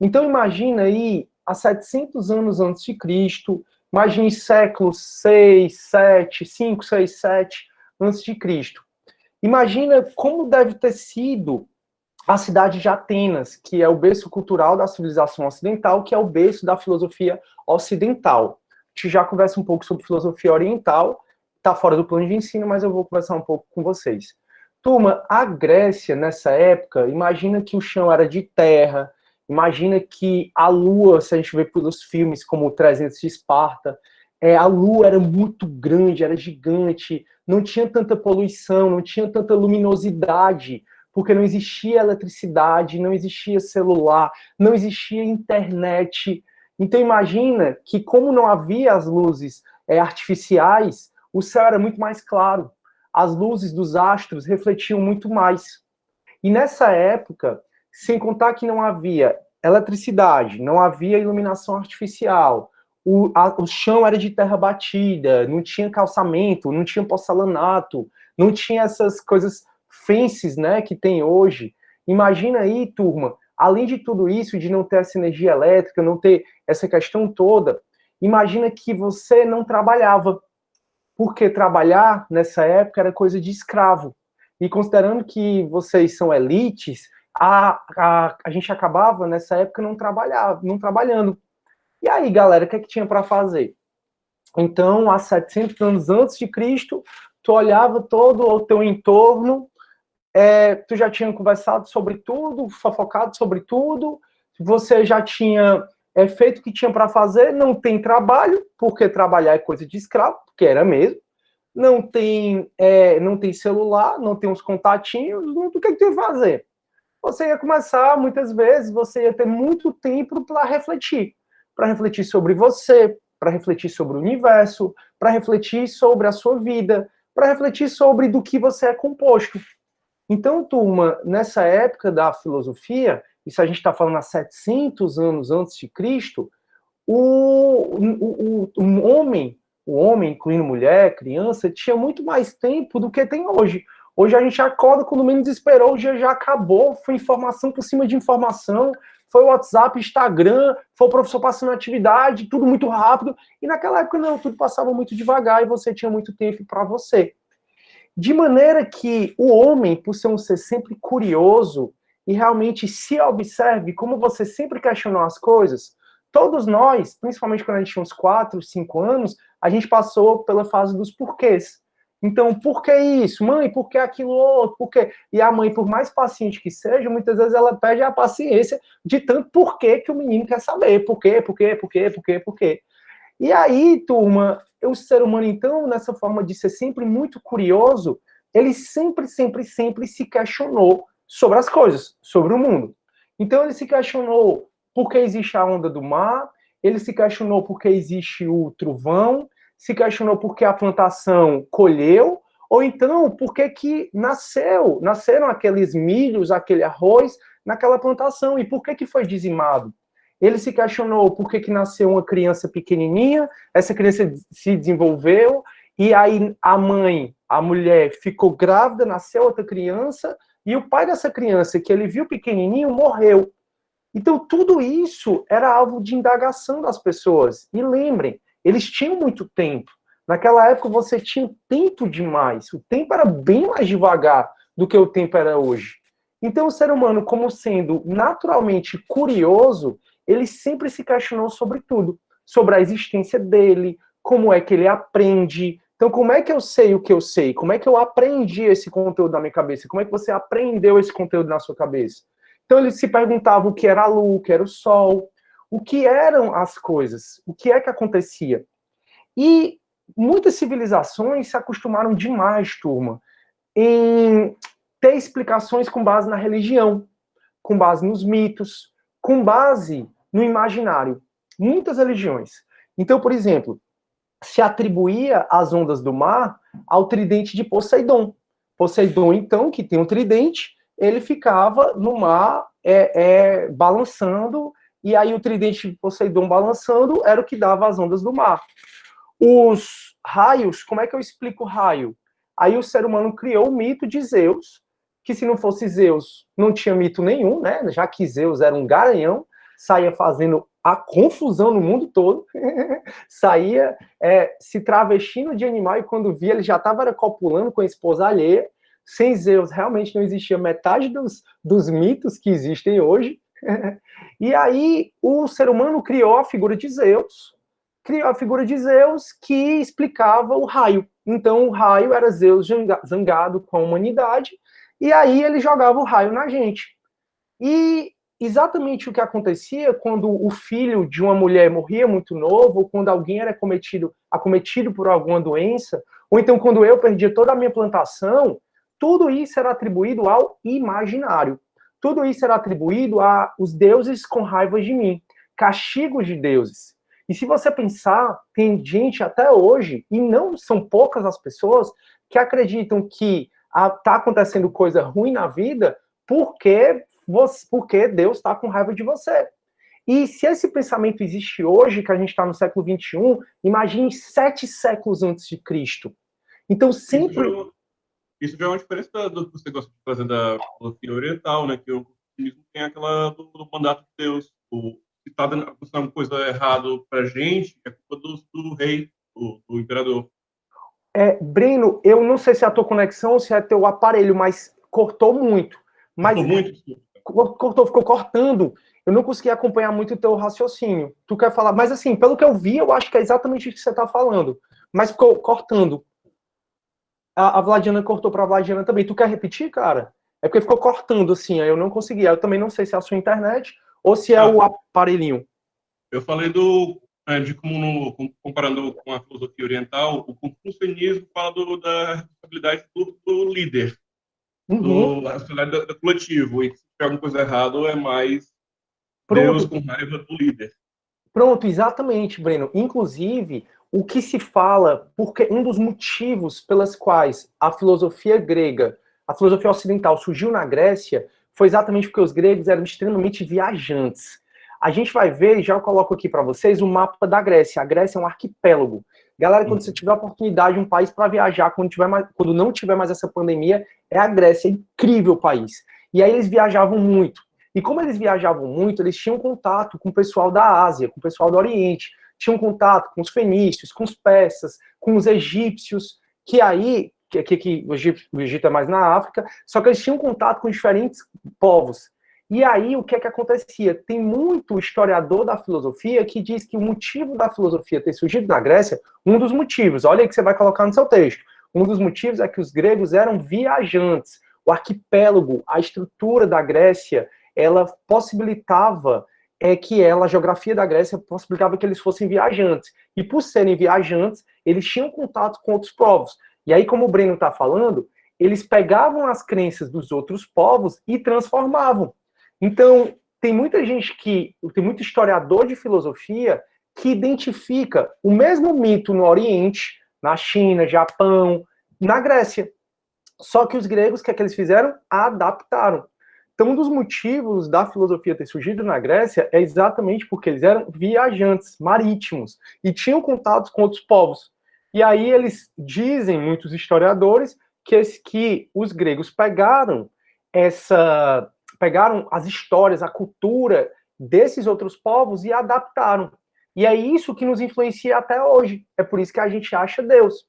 [SPEAKER 1] Então imagina aí, há 700 anos antes de Cristo, imagine séculos 6, 7, 5, 6, 7 antes de Cristo. Imagina como deve ter sido a cidade de Atenas, que é o berço cultural da civilização ocidental, que é o berço da filosofia ocidental. A gente já conversa um pouco sobre filosofia oriental, está fora do plano de ensino, mas eu vou conversar um pouco com vocês. Turma, a Grécia, nessa época, imagina que o chão era de terra, imagina que a lua, se a gente vê pelos filmes como o 300 de Esparta, a lua era muito grande, era gigante, não tinha tanta poluição, não tinha tanta luminosidade, porque não existia eletricidade, não existia celular, não existia internet. Então imagina que, como não havia as luzes artificiais, o céu era muito mais claro, as luzes dos astros refletiam muito mais. E nessa época, sem contar que não havia eletricidade, não havia iluminação artificial, o chão era de terra batida, não tinha calçamento, não tinha porcelanato, não tinha essas coisas fancies, né, que tem hoje. Imagina aí, turma, além de tudo isso, de não ter essa energia elétrica, não ter essa questão toda, imagina que você não trabalhava, porque trabalhar nessa época era coisa de escravo. E considerando que vocês são elites, a gente acabava nessa época não trabalhando. E aí, galera, o que é que tinha para fazer? Então, há 700 anos antes de Cristo, tu olhava todo o teu entorno, tu já tinha conversado sobre tudo, fofocado sobre tudo, você já tinha feito o que tinha para fazer, não tem trabalho, porque trabalhar é coisa de escravo, porque era mesmo, não tem celular, não tem uns contatinhos, o que tu ia fazer? Você ia começar, muitas vezes, você ia ter muito tempo para refletir sobre você, para refletir sobre o universo, para refletir sobre a sua vida, para refletir sobre do que você é composto. Então, turma, nessa época da filosofia, isso a gente está falando há 700 anos antes de Cristo, o homem, incluindo mulher, criança, tinha muito mais tempo do que tem hoje. Hoje a gente acorda, quando menos esperou, o dia já acabou, foi informação por cima de informação, foi o WhatsApp, Instagram, foi o professor passando atividade, tudo muito rápido, e naquela época não, tudo passava muito devagar e você tinha muito tempo para você. De maneira que o homem, por ser um ser sempre curioso, e realmente se observe, como você sempre questionou as coisas, todos nós, principalmente quando a gente tinha uns 4, 5 anos, a gente passou pela fase dos porquês. Então, por que isso? Mãe, por que aquilo outro? Por quê? E a mãe, por mais paciente que seja, muitas vezes ela perde a paciência de tanto porquê que o menino quer saber. Por quê? E aí, turma, o ser humano, então, nessa forma de ser sempre muito curioso, ele sempre se questionou sobre as coisas, sobre o mundo. Então, ele se questionou por que existe a onda do mar, ele se questionou por que existe o trovão, se questionou por que a plantação colheu, ou então por que nasceram aqueles milhos, aquele arroz naquela plantação, e por que foi dizimado. Ele se questionou por que nasceu uma criança pequenininha, essa criança se desenvolveu, e aí a mãe, a mulher, ficou grávida, nasceu outra criança, e o pai dessa criança, que ele viu pequenininho, morreu. Então, tudo isso era alvo de indagação das pessoas. E lembrem, eles tinham muito tempo. Naquela época, você tinha tempo demais. O tempo era bem mais devagar do que o tempo era hoje. Então, o ser humano, como sendo naturalmente curioso, ele sempre se questionou sobre tudo. Sobre a existência dele, como é que ele aprende. Então, como é que eu sei o que eu sei? Como é que eu aprendi esse conteúdo na minha cabeça? Como é que você aprendeu esse conteúdo na sua cabeça? Então, ele se perguntava o que era a lua, o que era o sol, o que eram as coisas, o que é que acontecia. E muitas civilizações se acostumaram demais, turma, em ter explicações com base na religião, com base nos mitos, com base no imaginário. Muitas religiões. Então, por exemplo, se atribuía as ondas do mar ao tridente de Poseidon. Poseidon, então, que tem um tridente, ele ficava no mar balançando, e aí o tridente de Poseidon balançando era o que dava as ondas do mar. Os raios, como é que eu explico o raio? Aí o ser humano criou o mito de Zeus, que se não fosse Zeus, não tinha mito nenhum, né? Já que Zeus era um garanhão, saía fazendo a confusão no mundo todo, saía se travestindo de animal, e quando via, ele já estava copulando com a esposa alheia. Sem Zeus, realmente não existia metade dos mitos que existem hoje. E aí, o ser humano criou a figura de Zeus, que explicava o raio. Então, o raio era Zeus zangado com a humanidade, e aí ele jogava o raio na gente. E exatamente o que acontecia quando o filho de uma mulher morria muito novo, ou quando alguém era acometido por alguma doença, ou então quando eu perdia toda a minha plantação, tudo isso era atribuído ao imaginário. Tudo isso era atribuído aos deuses com raiva de mim, castigos de deuses. E se você pensar, tem gente até hoje, e não são poucas as pessoas, que acreditam que está acontecendo coisa ruim na vida porque Deus está com raiva de você. E se esse pensamento existe hoje, que a gente está no século XXI, imagine 7 séculos antes de Cristo. Então, sempre...
[SPEAKER 7] Isso já é uma diferença do que você gosta de fazer da filosofia oriental, né? Que o cristianismo tem aquela do mandato de Deus. Se está acontecendo coisa errada para a gente, é culpa do rei, do imperador.
[SPEAKER 1] Breno, eu não sei se é a tua conexão ou se é teu aparelho, mas cortou muito. Cortou, ficou cortando. Eu não consegui acompanhar muito o teu raciocínio. Tu quer falar? Mas assim, pelo que eu vi, eu acho que é exatamente o que você está falando. Mas ficou cortando. A Vladiana cortou para a Vladiana também. Tu quer repetir, cara? É porque ficou cortando, assim, aí eu não consegui. Eu também não sei se é a sua internet ou se é o aparelhinho.
[SPEAKER 7] Eu falei de como, comparando com a filosofia oriental, o confucionismo fala da responsabilidade do líder, da responsabilidade do coletivo, e se tiver alguma coisa errada, é mais Deus com raiva do líder.
[SPEAKER 1] Pronto, exatamente, Breno. Inclusive, o que se fala, porque um dos motivos pelas quais a filosofia grega, a filosofia ocidental surgiu na Grécia, foi exatamente porque os gregos eram extremamente viajantes. A gente vai ver, já eu coloco aqui para vocês, o mapa da Grécia. A Grécia é um arquipélago. Galera, quando você tiver a oportunidade, um país para viajar, quando não tiver mais essa pandemia, é a Grécia. É incrível o país. E aí eles viajavam muito. E como eles viajavam muito, eles tinham contato com o pessoal da Ásia, com o pessoal do Oriente. Tinham contato com os fenícios, com os persas, com os egípcios, que aí que o Egito é mais na África, só que eles tinham contato com diferentes povos. E aí, o que acontecia? Tem muito historiador da filosofia que diz que o motivo da filosofia ter surgido na Grécia, um dos motivos, olha aí que você vai colocar no seu texto, um dos motivos é que os gregos eram viajantes. O arquipélago, a estrutura da Grécia, ela possibilitava a geografia da Grécia possibilitava que eles fossem viajantes. E por serem viajantes, eles tinham contato com outros povos. E aí, como o Breno está falando, eles pegavam as crenças dos outros povos e transformavam. Então, tem muito historiador de filosofia que identifica o mesmo mito no Oriente, na China, Japão, na Grécia. Só que os gregos, o que eles fizeram? Adaptaram. Então, um dos motivos da filosofia ter surgido na Grécia é exatamente porque eles eram viajantes marítimos e tinham contatos com outros povos. E aí eles dizem, muitos historiadores, que os gregos pegaram as histórias, a cultura desses outros povos e adaptaram. E é isso que nos influencia até hoje. É por isso que a gente acha Deus.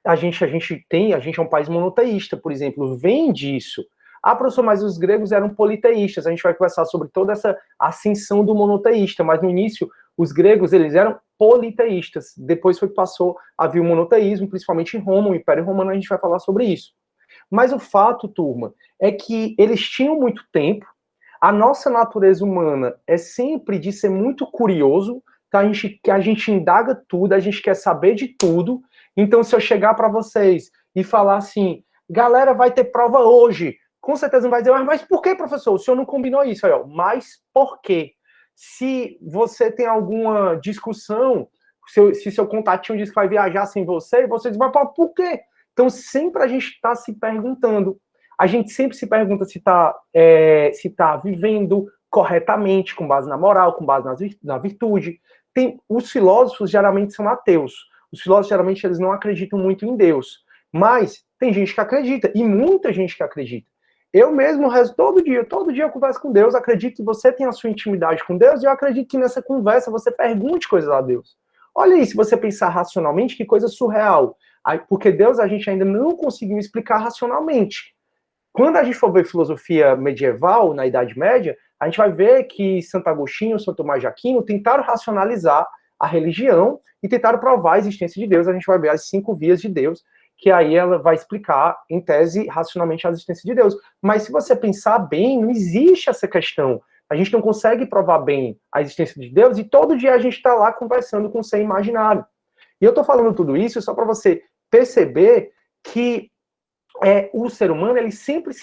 [SPEAKER 1] A gente é um país monoteísta, por exemplo, vem disso. Ah, professor, mas os gregos eram politeístas. A gente vai conversar sobre toda essa ascensão do monoteísta, mas no início, os gregos, eles eram politeístas. Depois passou a vir o monoteísmo, principalmente em Roma, o Império Romano, a gente vai falar sobre isso. Mas o fato, turma, é que eles tinham muito tempo. A nossa natureza humana é sempre de ser muito curioso, que a gente indaga tudo, a gente quer saber de tudo. Então, se eu chegar para vocês e falar assim, galera, vai ter prova hoje, com certeza não vai dizer, mas por que, professor? O senhor não combinou isso? Aí, ó, mas por quê? Se você tem alguma discussão, se seu contatinho diz que vai viajar sem você diz, mas por quê? Então, sempre a gente está se perguntando. A gente sempre se pergunta se está vivendo corretamente, com base na moral, com base na virtude. Os filósofos geralmente são ateus. Os filósofos geralmente eles não acreditam muito em Deus. Mas tem gente que acredita, e muita gente que acredita. Eu mesmo rezo todo dia eu converso com Deus, acredito que você tem a sua intimidade com Deus, e eu acredito que nessa conversa você pergunte coisas a Deus. Olha aí, se você pensar racionalmente, que coisa surreal. Porque Deus a gente ainda não conseguiu explicar racionalmente. Quando a gente for ver filosofia medieval, na Idade Média, a gente vai ver que Santo Agostinho, São Tomás de Aquino tentaram racionalizar a religião e tentaram provar a existência de Deus. A gente vai ver as 5 vias de Deus, que aí ela vai explicar, em tese, racionalmente a existência de Deus. Mas se você pensar bem, não existe essa questão. A gente não consegue provar bem a existência de Deus e todo dia a gente está lá conversando com o ser imaginário. E eu estou falando tudo isso só para você perceber que o ser humano, ele sempre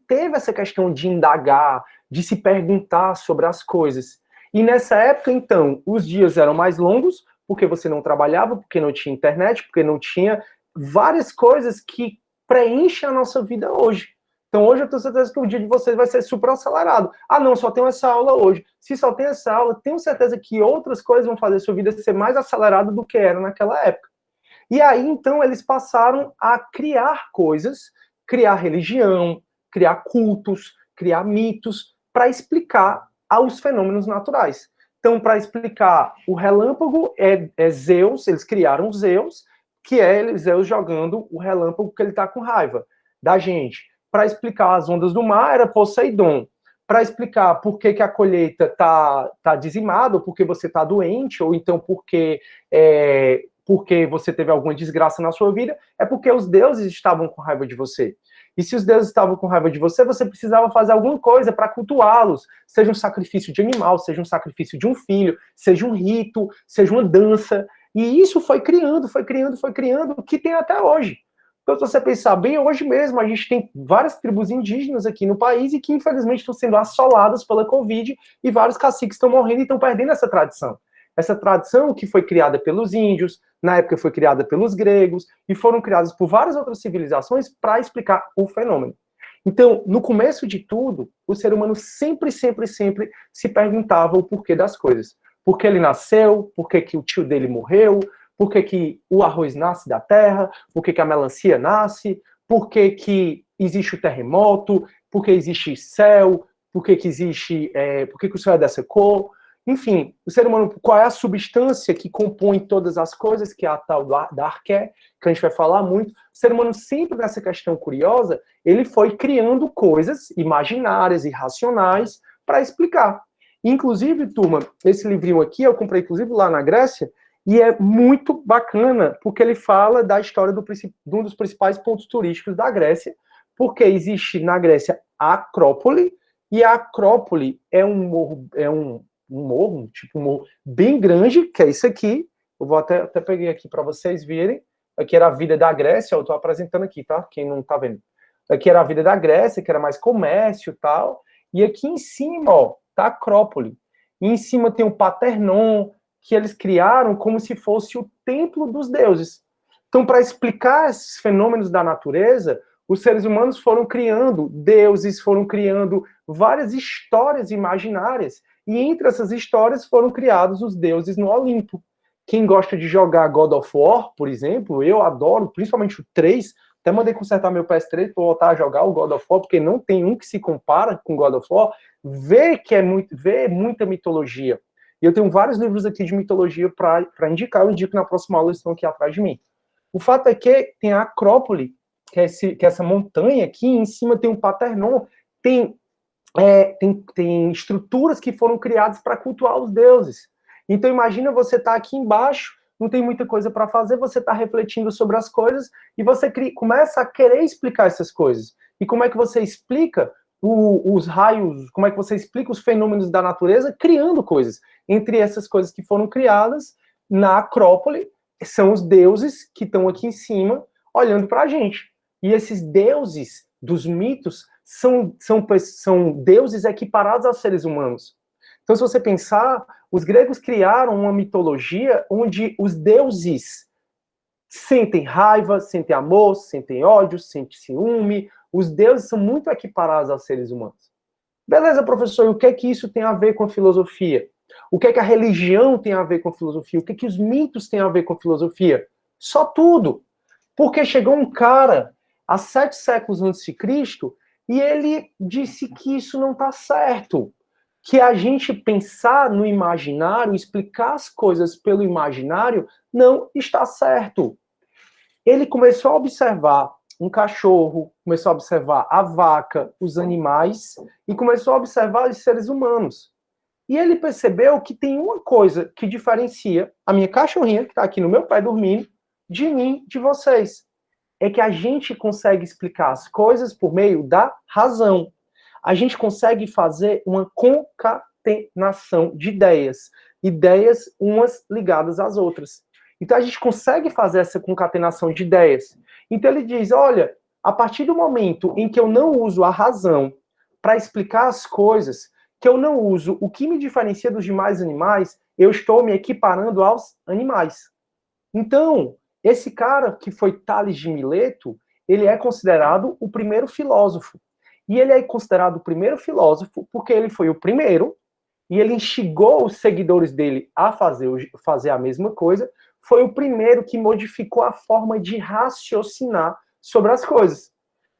[SPEAKER 1] teve essa questão de indagar, de se perguntar sobre as coisas. E nessa época, então, os dias eram mais longos, porque você não trabalhava, porque não tinha internet, porque não tinha várias coisas que preenchem a nossa vida hoje. Então hoje eu tenho certeza que o dia de vocês vai ser super acelerado. Ah, não, só tenho essa aula hoje. Se só tem essa aula, tenho certeza que outras coisas vão fazer a sua vida ser mais acelerada do que era naquela época. E aí, então, eles passaram a criar coisas, criar religião, criar cultos, criar mitos, para explicar os fenômenos naturais. Então, para explicar o relâmpago, é Zeus, eles criaram Zeus, que é Zeus jogando o relâmpago porque ele está com raiva da gente. Para explicar as ondas do mar, era Poseidon. Para explicar por que a colheita está dizimada, ou porque você está doente, ou então porque você teve alguma desgraça na sua vida, é porque os deuses estavam com raiva de você. E se os deuses estavam com raiva de você, você precisava fazer alguma coisa para cultuá-los. Seja um sacrifício de animal, seja um sacrifício de um filho, seja um rito, seja uma dança. E isso foi criando, o que tem até hoje. Então, se você pensar bem, hoje mesmo a gente tem várias tribos indígenas aqui no país e que, infelizmente, estão sendo assoladas pela Covid e vários caciques estão morrendo e estão perdendo essa tradição. Essa tradição que foi criada pelos índios, na época foi criada pelos gregos e foram criadas por várias outras civilizações para explicar o fenômeno. Então, no começo de tudo, o ser humano sempre se perguntava o porquê das coisas. Por que ele nasceu, por que o tio dele morreu, por que o arroz nasce da terra, por que a melancia nasce, por que existe o terremoto, por que existe céu, por que o céu é dessa cor. Enfim, o ser humano, qual é a substância que compõe todas as coisas, que é a tal da arqué, que a gente vai falar muito. O ser humano sempre nessa questão curiosa, ele foi criando coisas imaginárias, irracionais, para explicar. Inclusive, turma, esse livrinho aqui, eu comprei inclusive lá na Grécia, e é muito bacana, porque ele fala da história de um dos principais pontos turísticos da Grécia, porque existe na Grécia a Acrópole, e a Acrópole é um morro, tipo um morro bem grande, que é isso aqui. Eu vou até peguei aqui para vocês verem. Aqui era a vida da Grécia, eu estou apresentando aqui, tá? Quem não tá vendo. Aqui era a vida da Grécia, que era mais comércio e tal. E aqui em cima, ó, tá a Acrópole. E em cima tem o Paternon, que eles criaram como se fosse o templo dos deuses. Então, para explicar esses fenômenos da natureza, os seres humanos foram criando deuses, foram criando várias histórias imaginárias, e entre essas histórias foram criados os deuses no Olimpo. Quem gosta de jogar God of War, por exemplo, eu adoro, principalmente o 3, até mandei consertar meu PS3 para voltar a jogar o God of War, porque não tem um que se compara com God of War, vê muita mitologia. E eu tenho vários livros aqui de mitologia para indicar, eu indico na próxima aula, eles estão aqui atrás de mim. O fato é que tem a Acrópole, que é essa montanha aqui, em cima tem um Paternon, tem estruturas que foram criadas para cultuar os deuses. Então imagina você estar aqui embaixo, não tem muita coisa para fazer, você está refletindo sobre as coisas, e você começa a querer explicar essas coisas. E como é que você explica os raios, como é que você explica os fenômenos da natureza criando coisas? Entre essas coisas que foram criadas na Acrópole, são os deuses que estão aqui em cima, olhando para a gente. E esses deuses dos mitos são deuses equiparados aos seres humanos. Então, se você pensar, os gregos criaram uma mitologia onde os deuses sentem raiva, sentem amor, sentem ódio, sentem ciúme. Os deuses são muito equiparados aos seres humanos. Beleza, professor, e o que é que isso tem a ver com a filosofia? O que é que a religião tem a ver com a filosofia? O que é que os mitos têm a ver com a filosofia? Só tudo. Porque chegou um cara há 7 séculos antes de Cristo e ele disse que isso não está certo. Que a gente pensar no imaginário, explicar as coisas pelo imaginário, não está certo. Ele começou a observar um cachorro, começou a observar a vaca, os animais, e começou a observar os seres humanos. E ele percebeu que tem uma coisa que diferencia a minha cachorrinha, que está aqui no meu pé dormindo, de mim, de vocês. É que a gente consegue explicar as coisas por meio da razão. A gente consegue fazer uma concatenação de ideias. Ideias umas ligadas às outras. Então a gente consegue fazer essa concatenação de ideias. Então ele diz, olha, a partir do momento em que eu não uso a razão para explicar as coisas, que eu não uso o que me diferencia dos demais animais, eu estou me equiparando aos animais. Então, esse cara que foi Tales de Mileto, ele é considerado o primeiro filósofo. E ele é considerado o primeiro filósofo porque ele foi o primeiro, e ele instigou os seguidores dele a fazer a mesma coisa, foi o primeiro que modificou a forma de raciocinar sobre as coisas.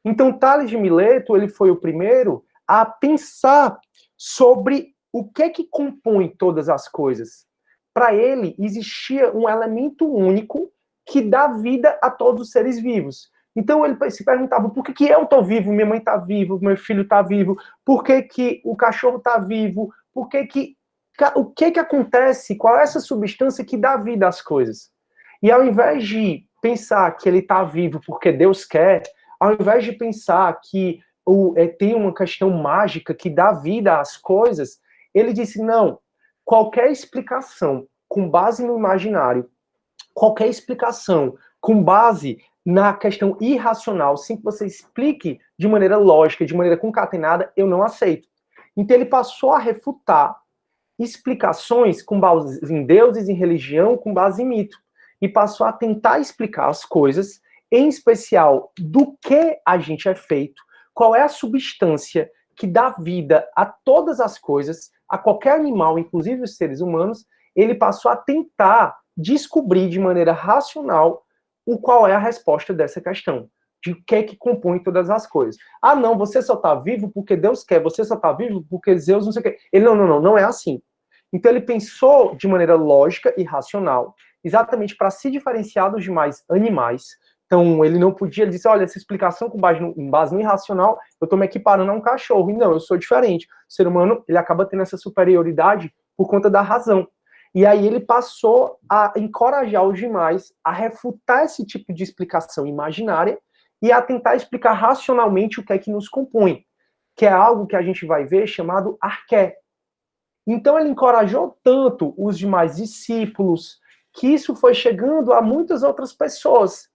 [SPEAKER 1] Então, Tales de Mileto, ele foi o primeiro a pensar sobre o que é que compõe todas as coisas. Para ele, existia um elemento único que dá vida a todos os seres vivos. Então ele se perguntava, por que eu estou vivo, minha mãe está viva, meu filho está vivo, por que o cachorro está vivo, o que acontece, qual é essa substância que dá vida às coisas? E ao invés de pensar que ele está vivo porque Deus quer, ao invés de pensar que tem uma questão mágica que dá vida às coisas, ele disse, não, qualquer explicação com base no imaginário, qualquer explicação com base na questão irracional, sem que você explique de maneira lógica, de maneira concatenada, eu não aceito. Então ele passou a refutar explicações com base em deuses, em religião, com base em mito. E passou a tentar explicar as coisas, em especial do que a gente é feito, qual é a substância que dá vida a todas as coisas, a qualquer animal, inclusive os seres humanos. Ele passou a tentar descobrir de maneira racional qual é a resposta dessa questão, de o que é que compõe todas as coisas. Ah, não, você só está vivo porque Deus quer, você só está vivo porque Zeus não sei o quê. Ele, não é assim. Então ele pensou de maneira lógica e racional, exatamente para se diferenciar dos demais animais. Então ele não podia dizer, olha, essa explicação com base no irracional, eu estou me equiparando a um cachorro. E não, eu sou diferente. O ser humano, ele acaba tendo essa superioridade por conta da razão. E aí ele passou a encorajar os demais a refutar esse tipo de explicação imaginária e a tentar explicar racionalmente o que é que nos compõe, que é algo que a gente vai ver chamado arqué. Então ele encorajou tanto os demais discípulos que isso foi chegando a muitas outras pessoas.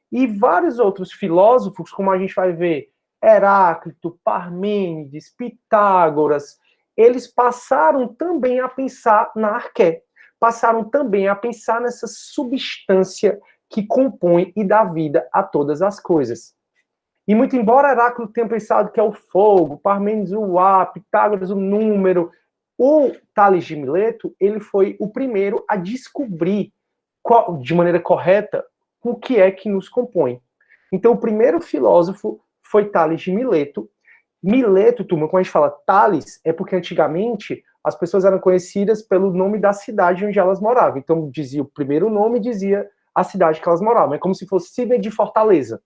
[SPEAKER 1] E vários outros filósofos, como a gente vai ver, Heráclito, Parmênides, Pitágoras, eles passaram também a pensar na arqué, passaram também a pensar nessa substância que compõe e dá vida a todas as coisas. E muito embora Heráclito tenha pensado que é o fogo, Parmênides o ar, Pitágoras o número, o Tales de Mileto, ele foi o primeiro a descobrir de maneira correta o que é que nos compõe. Então, o primeiro filósofo foi Tales de Mileto. Mileto, turma, quando a gente fala Tales, é porque antigamente as pessoas eram conhecidas pelo nome da cidade onde elas moravam. Então, dizia o primeiro nome, dizia a cidade que elas moravam. É como se fosse Sidney de Fortaleza.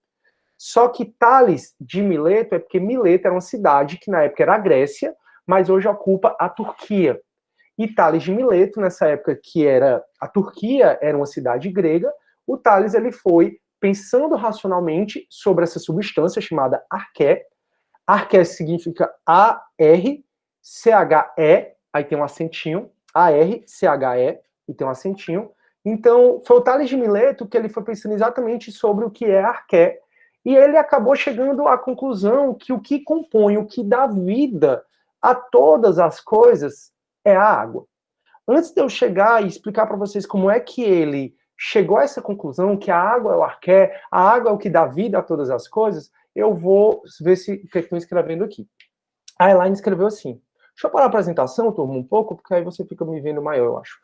[SPEAKER 1] Só que Tales de Mileto é porque Mileto era uma cidade que na época era a Grécia, mas hoje ocupa a Turquia. E Tales de Mileto, nessa época que era a Turquia, era uma cidade grega, o Tales ele foi pensando racionalmente sobre essa substância chamada arqué. Arqué significa A-R-C-H-E, aí tem um acentinho, A-R-C-H-E, e tem um acentinho. Então, foi o Tales de Mileto que ele foi pensando exatamente sobre o que é arqué, e ele acabou chegando à conclusão que o que compõe, o que dá vida a todas as coisas é a água. Antes de eu chegar e explicar para vocês como é que ele chegou a essa conclusão, que a água é o arqué, a água é o que dá vida a todas as coisas, eu vou ver se o que estão escrevendo aqui. A Elaine escreveu assim. Deixa eu parar a apresentação, turma, um pouco, porque aí você fica me vendo maior, eu acho.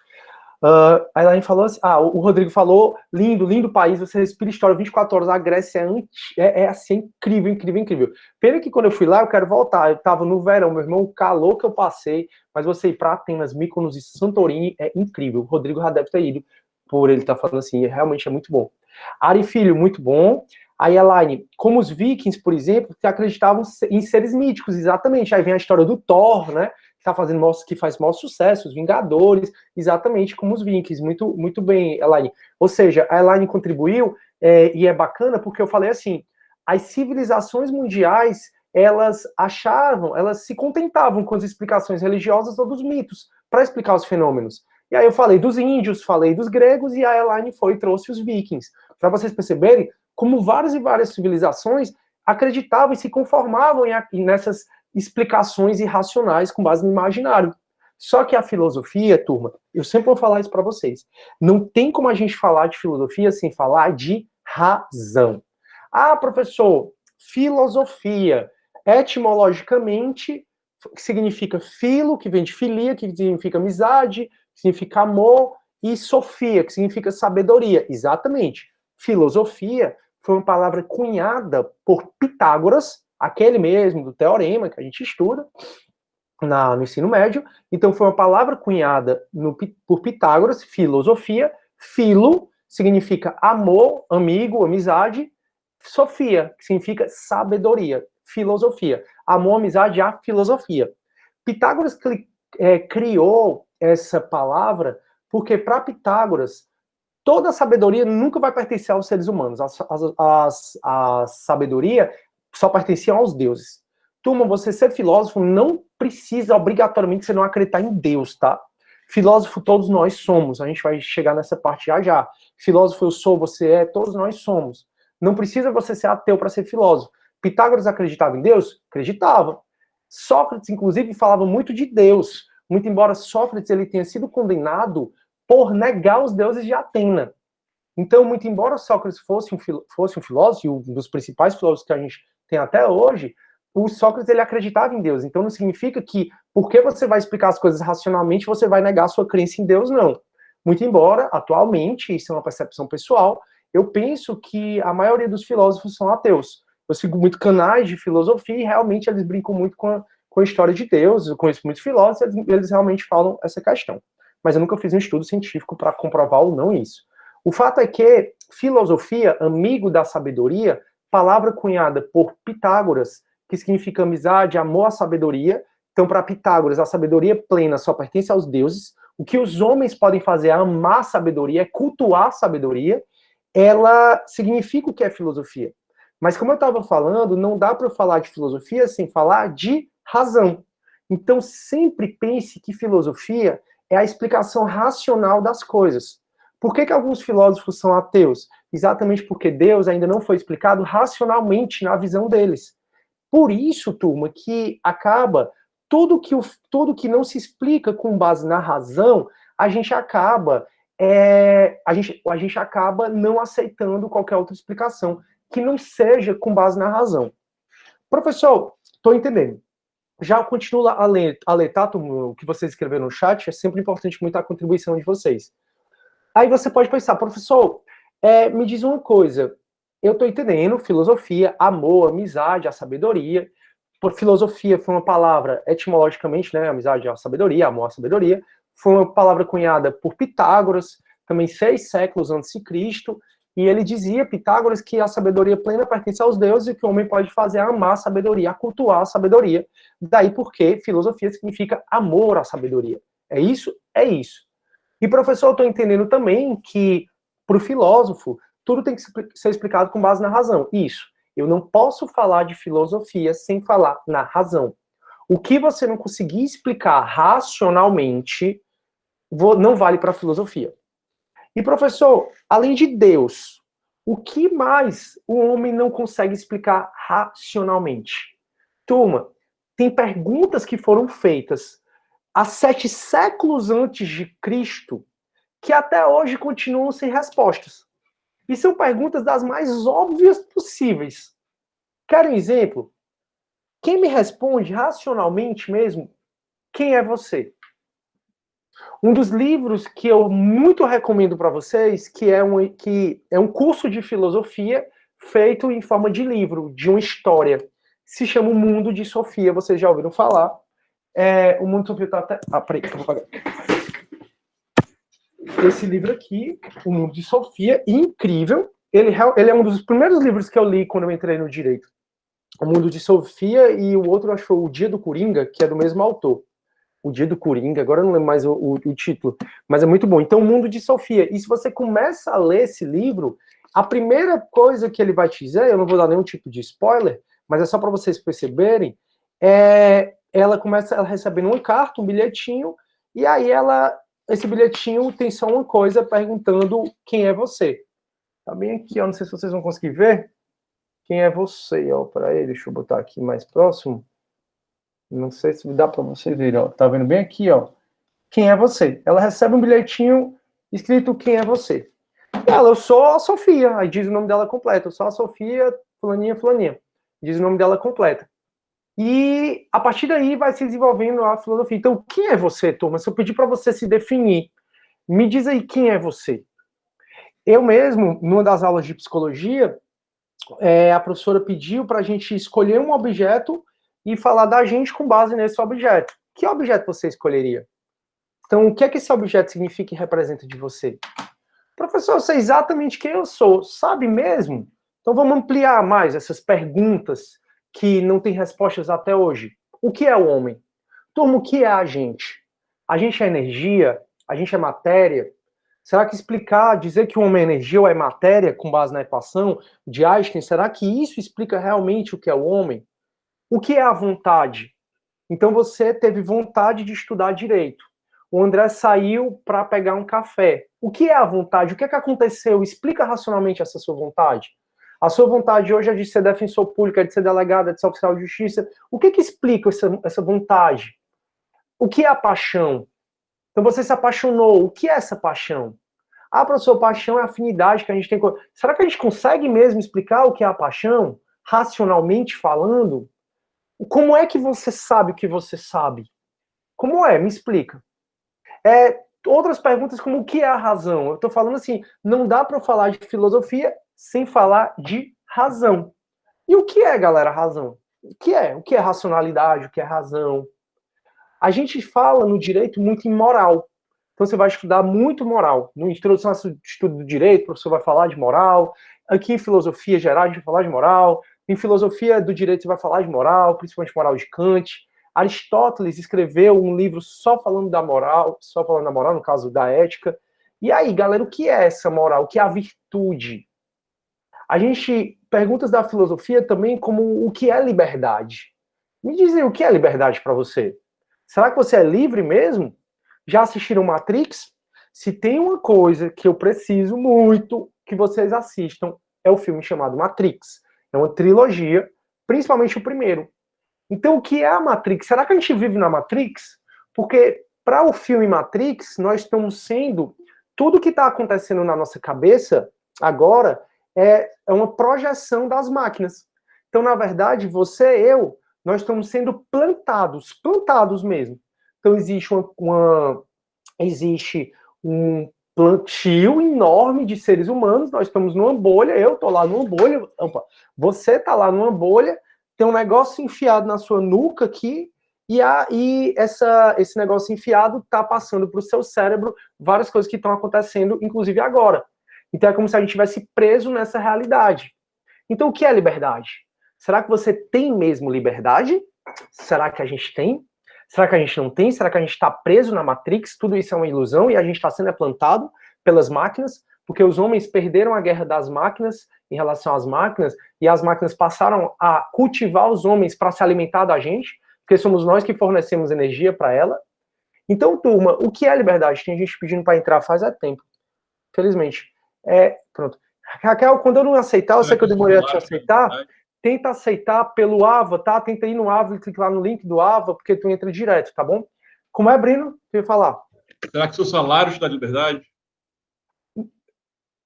[SPEAKER 1] A Elaine falou assim, o Rodrigo falou, lindo, lindo país, você respira história 24 horas, a Grécia é assim, incrível, incrível, incrível. Pena que quando eu fui lá, eu quero voltar, eu tava no verão, meu irmão, o calor que eu passei, mas você ir pra Atenas, Mykonos e Santorini é incrível. O Rodrigo já deve ter ido, por ele estar falando assim, realmente é muito bom. Ari Filho, muito bom. Aí, Elaine, como os vikings, por exemplo, que acreditavam em seres míticos, exatamente. Aí vem a história do Thor, né? Que faz maior sucesso, os Vingadores, exatamente como os vikings. Muito, muito bem, Elaine. Ou seja, a Elaine contribuiu, e é bacana porque eu falei assim, as civilizações mundiais, elas se contentavam com as explicações religiosas ou dos mitos para explicar os fenômenos. E aí eu falei dos índios, falei dos gregos, e a Elaine foi e trouxe os vikings. Para vocês perceberem como várias e várias civilizações acreditavam e se conformavam nessas explicações irracionais com base no imaginário. Só que a filosofia, turma, eu sempre vou falar isso para vocês, não tem como a gente falar de filosofia sem falar de razão. Ah, professor, filosofia, etimologicamente, significa filo, que vem de filia, que significa amizade, que significa amor, e sofia, que significa sabedoria. Exatamente. Filosofia foi uma palavra cunhada por Pitágoras, aquele mesmo do teorema que a gente estuda no ensino médio. Então foi uma palavra cunhada por Pitágoras, filosofia. Filo significa amor, amigo, amizade. Sofia, que significa sabedoria. Filosofia. Amor, amizade, a filosofia. Pitágoras criou essa palavra porque para Pitágoras toda a sabedoria nunca vai pertencer aos seres humanos. A sabedoria só pertencia aos deuses. Turma, você ser filósofo não precisa obrigatoriamente você não acreditar em Deus, tá? Filósofo todos nós somos. A gente vai chegar nessa parte já já. Filósofo eu sou, você é, todos nós somos. Não precisa você ser ateu para ser filósofo. Pitágoras acreditava em Deus? Acreditava. Sócrates, inclusive, falava muito de Deus. Muito embora Sócrates ele tenha sido condenado por negar os deuses de Atena. Então, muito embora Sócrates fosse um filósofo, um dos principais filósofos que a gente tem até hoje, o Sócrates ele acreditava em Deus. Então, não significa que, porque você vai explicar as coisas racionalmente, você vai negar a sua crença em Deus, não. Muito embora, atualmente, isso é uma percepção pessoal, eu penso que a maioria dos filósofos são ateus. Eu sigo muito canais de filosofia e realmente eles brincam muito com com a história de Deus. Eu conheço muitos filósofos, eles realmente falam essa questão. Mas eu nunca fiz um estudo científico para comprovar ou não isso. O fato é que filosofia, amigo da sabedoria, palavra cunhada por Pitágoras, que significa amizade, amor à sabedoria. Então, para Pitágoras, a sabedoria plena só pertence aos deuses. O que os homens podem fazer é amar a sabedoria, é cultuar a sabedoria. Ela significa o que é filosofia. Mas como eu estava falando, não dá para eu falar de filosofia sem falar de razão. Então, sempre pense que filosofia é a explicação racional das coisas. Por que alguns filósofos são ateus? Exatamente porque Deus ainda não foi explicado racionalmente na visão deles. Por isso, turma, que acaba tudo que não se explica com base na razão, a gente acaba não aceitando qualquer outra explicação que não seja com base na razão. Professor, estou entendendo. Já continuo a ler, tá, o que vocês escreveram no chat, é sempre importante muito a contribuição de vocês. Aí você pode pensar, professor, me diz uma coisa, eu estou entendendo filosofia, amor, amizade, a sabedoria. Por filosofia foi uma palavra, etimologicamente, né, amizade, a sabedoria, amor, a sabedoria, foi uma palavra cunhada por Pitágoras, também 6 séculos antes de Cristo, e ele dizia, Pitágoras, que a sabedoria plena pertence aos deuses e que o homem pode fazer é amar a sabedoria, cultuar a sabedoria. Daí porque filosofia significa amor à sabedoria. É isso? É isso. E, professor, eu estou entendendo também que, para o filósofo, tudo tem que ser explicado com base na razão. Isso. Eu não posso falar de filosofia sem falar na razão. O que você não conseguir explicar racionalmente, não vale para a filosofia. E, professor, além de Deus, o que mais o homem não consegue explicar racionalmente? Turma, tem perguntas que foram feitas há 7 séculos antes de Cristo que até hoje continuam sem respostas. E são perguntas das mais óbvias possíveis. Quer um exemplo? Quem me responde racionalmente mesmo, quem é você? Um dos livros que eu muito recomendo para vocês, que é um curso de filosofia feito em forma de livro, de uma história. Se chama O Mundo de Sofia, vocês já ouviram falar. O Mundo de Sofia está até... peraí, que eu vou pagar. Esse livro aqui, O Mundo de Sofia, incrível. Ele é um dos primeiros livros que eu li quando eu entrei no direito. O Mundo de Sofia e o outro, acho que foi O Dia do Coringa, que é do mesmo autor. O Dia do Coringa, agora eu não lembro mais o título, mas é muito bom. Então, O Mundo de Sofia. E se você começa a ler esse livro, a primeira coisa que ele vai te dizer, eu não vou dar nenhum tipo de spoiler, mas é só para vocês perceberem, ela recebendo uma carta, um bilhetinho, e aí esse bilhetinho tem só uma coisa perguntando quem é você. Tá bem aqui, ó, não sei se vocês vão conseguir ver. Quem é você, ó, para ele, deixa eu botar aqui mais próximo. Não sei se dá para vocês verem, ó. Tá vendo bem aqui, ó. Quem é você? Ela recebe um bilhetinho escrito quem é você. Eu sou a Sofia, aí diz o nome dela completo. Eu sou a Sofia, fulaninha, fulaninha. Diz o nome dela completa. E a partir daí vai se desenvolvendo a filosofia. Então, quem é você, turma? Se eu pedir para você se definir, me diz aí quem é você. Eu mesmo, numa das aulas de psicologia, a professora pediu para a gente escolher um objeto e falar da gente com base nesse objeto. Que objeto você escolheria? Então, o que é que esse objeto significa e representa de você? Professor, eu sei exatamente quem eu sou. Sabe mesmo? Então, vamos ampliar mais essas perguntas que não têm respostas até hoje. O que é o homem? Turma, o que é a gente? A gente é energia? A gente é matéria? Será que dizer que o homem é energia ou é matéria, com base na equação de Einstein, será que isso explica realmente o que é o homem? O que é a vontade? Então você teve vontade de estudar direito. O André saiu para pegar um café. O que é a vontade? O que é que aconteceu? Explica racionalmente essa sua vontade. A sua vontade hoje é de ser defensor público, é de ser delegado, é de ser oficial de justiça. O que explica essa vontade? O que é a paixão? Então você se apaixonou. O que é essa paixão? Ah, professor, paixão é a afinidade que a gente tem. Será que a gente consegue mesmo explicar o que é a paixão? Racionalmente falando? Como é que você sabe o que você sabe? Como é? Me explica. Outras perguntas como o que é a razão? Eu estou falando assim, não dá para falar de filosofia sem falar de razão. E o que é, galera, razão? O que é racionalidade, o que é razão. A gente fala no direito muito em moral. Então você vai estudar muito moral. No introdução ao estudo do direito, o professor vai falar de moral. Aqui em filosofia geral, a gente vai falar de moral. Em filosofia do direito, você vai falar de moral, principalmente moral de Kant. Aristóteles escreveu um livro só falando da moral, no caso da ética. E aí, galera, o que é essa moral? O que é a virtude? A gente perguntas da filosofia também como o que é liberdade. Me dizem o que é liberdade para você? Será que você é livre mesmo? Já assistiram Matrix? Se tem uma coisa que eu preciso muito que vocês assistam, é o filme chamado Matrix. É uma trilogia, principalmente o primeiro. Então, o que é a Matrix? Será que a gente vive na Matrix? Porque para o filme Matrix, nós estamos sendo... Tudo que está acontecendo na nossa cabeça agora é uma projeção das máquinas. Então, na verdade, você e eu, nós estamos sendo plantados mesmo. Então, existe um plantio enorme de seres humanos, nós estamos numa bolha, eu estou lá numa bolha, você está lá numa bolha, tem um negócio enfiado na sua nuca aqui, e esse negócio enfiado está passando para o seu cérebro várias coisas que estão acontecendo, inclusive agora. Então é como se a gente estivesse preso nessa realidade. Então o que é liberdade? Será que você tem mesmo liberdade? Será que a gente tem? Será que a gente não tem? Será que a gente está preso na Matrix? Tudo isso é uma ilusão e a gente está sendo plantado pelas máquinas? Porque os homens perderam a guerra das máquinas em relação às máquinas e as máquinas passaram a cultivar os homens para se alimentar da gente, porque somos nós que fornecemos energia para ela. Então, turma, o que é liberdade? Tem gente pedindo para entrar faz tempo. Felizmente. Pronto. Raquel, quando eu não aceitar, eu sei que eu demorei a te aceitar, tenta aceitar pelo Ava, tá? Tenta ir no Ava e clicar no link do Ava, porque tu entra direto, tá bom? Como é, Breno? Tu ia falar.
[SPEAKER 7] Será que seu salário te dá liberdade?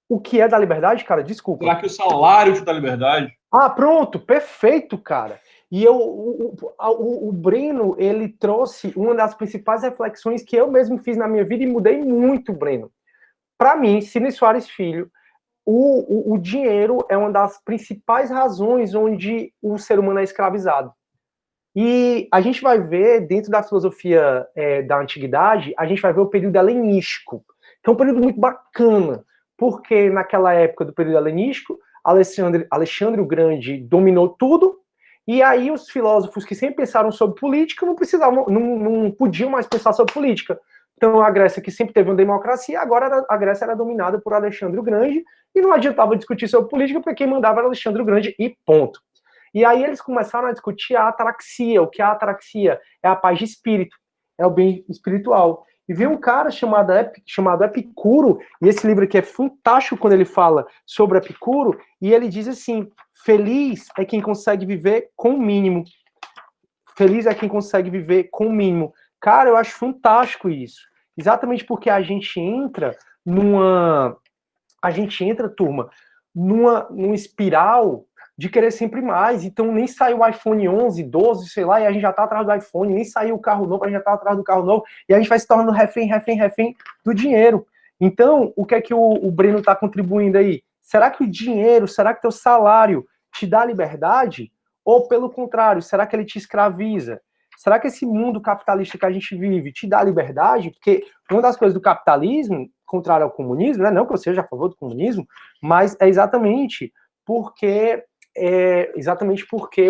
[SPEAKER 1] O que é da liberdade, cara? Desculpa.
[SPEAKER 7] Será que o salário te dá liberdade?
[SPEAKER 1] Ah, pronto, perfeito, cara. E o Breno, ele trouxe uma das principais reflexões que eu mesmo fiz na minha vida e mudei muito, Breno. Para mim, Cine Soares Filho, o dinheiro é uma das principais razões onde o ser humano é escravizado. E a gente vai ver, dentro da filosofia da antiguidade, a gente vai ver o período helenístico, que é um período muito bacana, porque naquela época do período helenístico, Alexandre o Grande dominou tudo, e aí os filósofos que sempre pensaram sobre política não podiam mais pensar sobre política. Então a Grécia, que sempre teve uma democracia, agora a Grécia era dominada por Alexandre o Grande, e não adiantava discutir sobre política, porque quem mandava era Alexandre o Grande, e ponto. E aí eles começaram a discutir a ataraxia. O que é a ataraxia? É a paz de espírito, é o bem espiritual. E veio um cara chamado Epicuro, e esse livro aqui é fantástico quando ele fala sobre Epicuro, e ele diz assim: feliz é quem consegue viver com o mínimo. Feliz é quem consegue viver com o mínimo. Cara, eu acho fantástico isso. Exatamente porque a gente entra, turma, numa espiral de querer sempre mais. Então nem saiu o iPhone 11, 12, sei lá, e a gente já tá atrás do iPhone, nem saiu o carro novo, a gente já tá atrás do carro novo, e a gente vai se tornando refém do dinheiro. Então, o que é que o Breno tá contribuindo aí? Será que o dinheiro, será que teu salário te dá liberdade? Ou, pelo contrário, será que ele te escraviza? Será que esse mundo capitalista que a gente vive te dá liberdade? Porque uma das coisas do capitalismo, contrário ao comunismo, né? Não que eu seja a favor do comunismo, mas é exatamente porque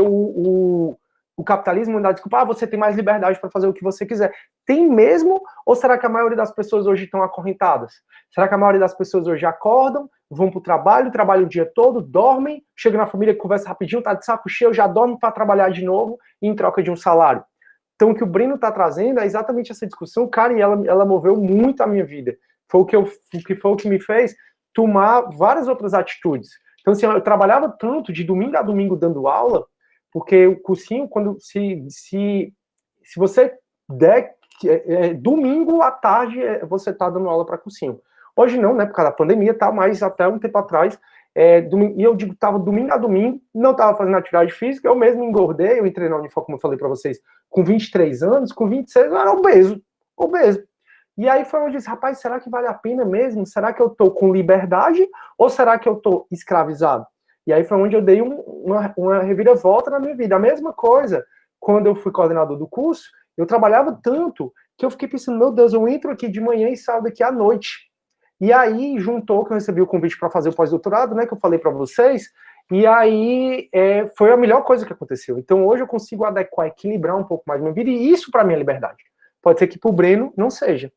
[SPEAKER 1] o capitalismo dá desculpa, você tem mais liberdade para fazer o que você quiser. Tem mesmo? Ou será que a maioria das pessoas hoje estão acorrentadas? Será que a maioria das pessoas hoje acordam, vão para o trabalho, trabalham o dia todo, dormem, chegam na família, conversa rapidinho, tá de saco cheio, já dorme para trabalhar de novo em troca de um salário? Então o que o Breno está trazendo é exatamente essa discussão, cara, e ela moveu muito a minha vida. Foi o que me fez tomar várias outras atitudes. Então, assim, eu trabalhava tanto de domingo a domingo dando aula, porque o cursinho, se você der domingo à tarde, você está dando aula para cursinho. Hoje não, né, por causa da pandemia, tá, mas até um tempo atrás, e eu digo, estava domingo a domingo, não estava fazendo atividade física, eu mesmo engordei, eu entrei na Unifor, como eu falei para vocês, com 23 anos, com 26 eu era obeso. E aí foi onde eu disse, rapaz, será que vale a pena mesmo? Será que eu estou com liberdade ou será que eu estou escravizado? E aí foi onde eu dei uma reviravolta na minha vida. A mesma coisa, quando eu fui coordenador do curso, eu trabalhava tanto que eu fiquei pensando, meu Deus, eu entro aqui de manhã e saio daqui à noite. E aí juntou que eu recebi o convite para fazer o pós-doutorado, né, que eu falei para vocês, e aí foi a melhor coisa que aconteceu. Então hoje eu consigo adequar, equilibrar um pouco mais minha vida, e isso para mim é liberdade. Pode ser que para o Breno não seja.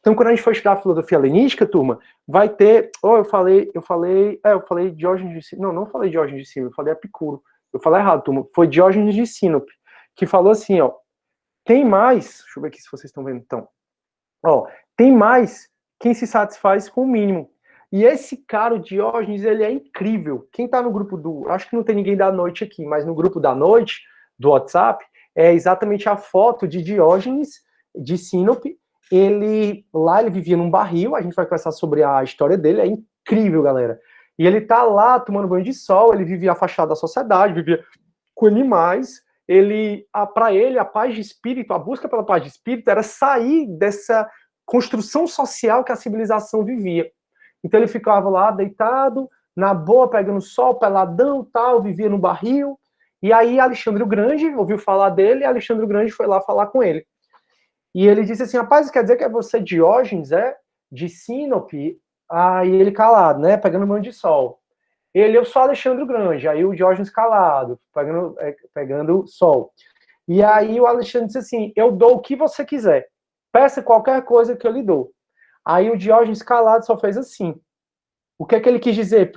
[SPEAKER 1] Então quando a gente for estudar a filosofia helenística, turma, vai ter, eu falei Diógenes de Sinope, não falei Diógenes de Sinope, eu falei Epicuro. Eu falei errado, turma, foi Diógenes de Sinope, que falou assim, ó, tem mais, deixa eu ver aqui se vocês estão vendo, então, ó, tem mais quem se satisfaz com o mínimo. E esse cara, o Diógenes, ele é incrível. Quem tá no grupo acho que não tem ninguém da noite aqui, mas no grupo da noite, do WhatsApp, é exatamente a foto de Diógenes de Sinope. Ele vivia num barril, a gente vai conversar sobre a história dele, é incrível, galera. E ele tá lá tomando banho de sol, ele vivia afastado da sociedade, vivia com animais. Para ele, a paz de espírito, a busca pela paz de espírito era sair dessa construção social que a civilização vivia. Então ele ficava lá deitado, na boa, pegando sol, peladão, tal, vivia no barril. E aí Alexandre o Grande ouviu falar dele, e Alexandre o Grande foi lá falar com ele. E ele disse assim, rapaz, quer dizer que é você Diógenes, de Sinope? Aí ele calado, né, pegando banho de sol. Eu sou Alexandre o Grande, aí o Diógenes calado, pegando sol. E aí o Alexandre disse assim, eu dou o que você quiser, peça qualquer coisa que eu lhe dou. Aí o Diógenes calado só fez assim. O que é que ele quis dizer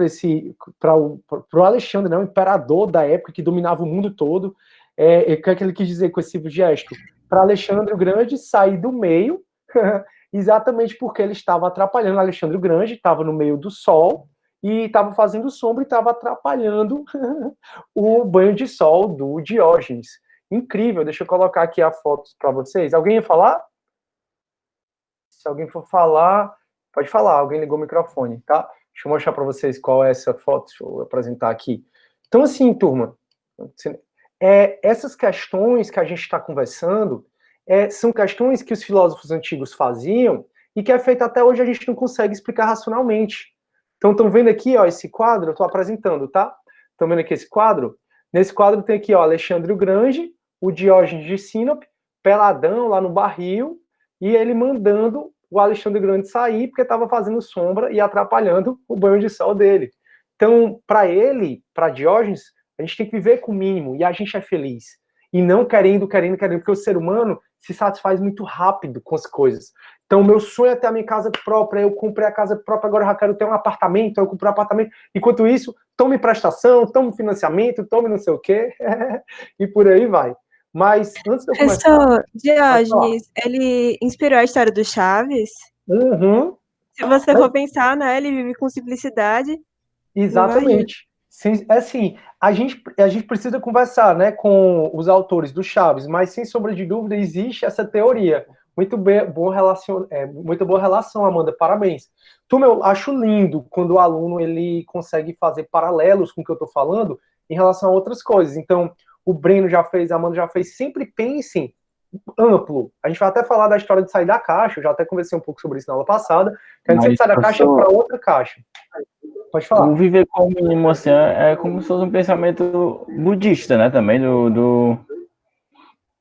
[SPEAKER 1] para o Alexandre, né, o imperador da época que dominava o mundo todo? O que é que ele quis dizer com esse gesto? Para Alexandre o Grande sair do meio, exatamente porque ele estava atrapalhando. Alexandre o Grande estava no meio do sol e estava fazendo sombra e estava atrapalhando o banho de sol do Diógenes. Incrível, deixa eu colocar aqui a foto para vocês. Alguém ia falar? Se alguém for falar, pode falar, alguém ligou o microfone, tá? Deixa eu mostrar para vocês qual é essa foto, deixa eu apresentar aqui. Então, assim, turma, essas questões que a gente está conversando são questões que os filósofos antigos faziam e que é feito até hoje a gente não consegue explicar racionalmente. Então, estão vendo aqui, ó, esse quadro, eu estou apresentando, tá? Estão vendo aqui esse quadro? Nesse quadro tem aqui, ó, Alexandre o Grande, o Diógenes de Sinope, peladão lá no barril, e ele mandando o Alexandre o Grande sair porque estava fazendo sombra e atrapalhando o banho de sol dele. Então, para Diógenes, a gente tem que viver com o mínimo, e a gente é feliz. E não querendo, porque o ser humano se satisfaz muito rápido com as coisas. Então, meu sonho é ter a minha casa própria, eu comprei a casa própria, agora eu já quero ter um apartamento, eu comprei um apartamento. Enquanto isso, tome prestação, tome financiamento, tome não sei o quê, e por aí vai. Mas, antes de eu começar...
[SPEAKER 6] Professor Diógenes, ele inspirou a história do Chaves?
[SPEAKER 1] Uhum.
[SPEAKER 6] Se você for pensar, né, ele vive com simplicidade.
[SPEAKER 1] Exatamente. Assim, a gente precisa conversar, né, com os autores do Chaves, mas sem sombra de dúvida existe essa teoria. Muito boa relação, Amanda, parabéns. Eu acho lindo quando o aluno ele consegue fazer paralelos com o que eu estou falando em relação a outras coisas. Então, o Breno já fez, a Amanda já fez, sempre pensem amplo. A gente vai até falar da história de sair da caixa, eu já até conversei um pouco sobre isso na aula passada, que a gente sempre sai da caixa para outra caixa. Pode falar.
[SPEAKER 8] O viver com o mínimo, assim, é como se fosse um pensamento budista, né, também, do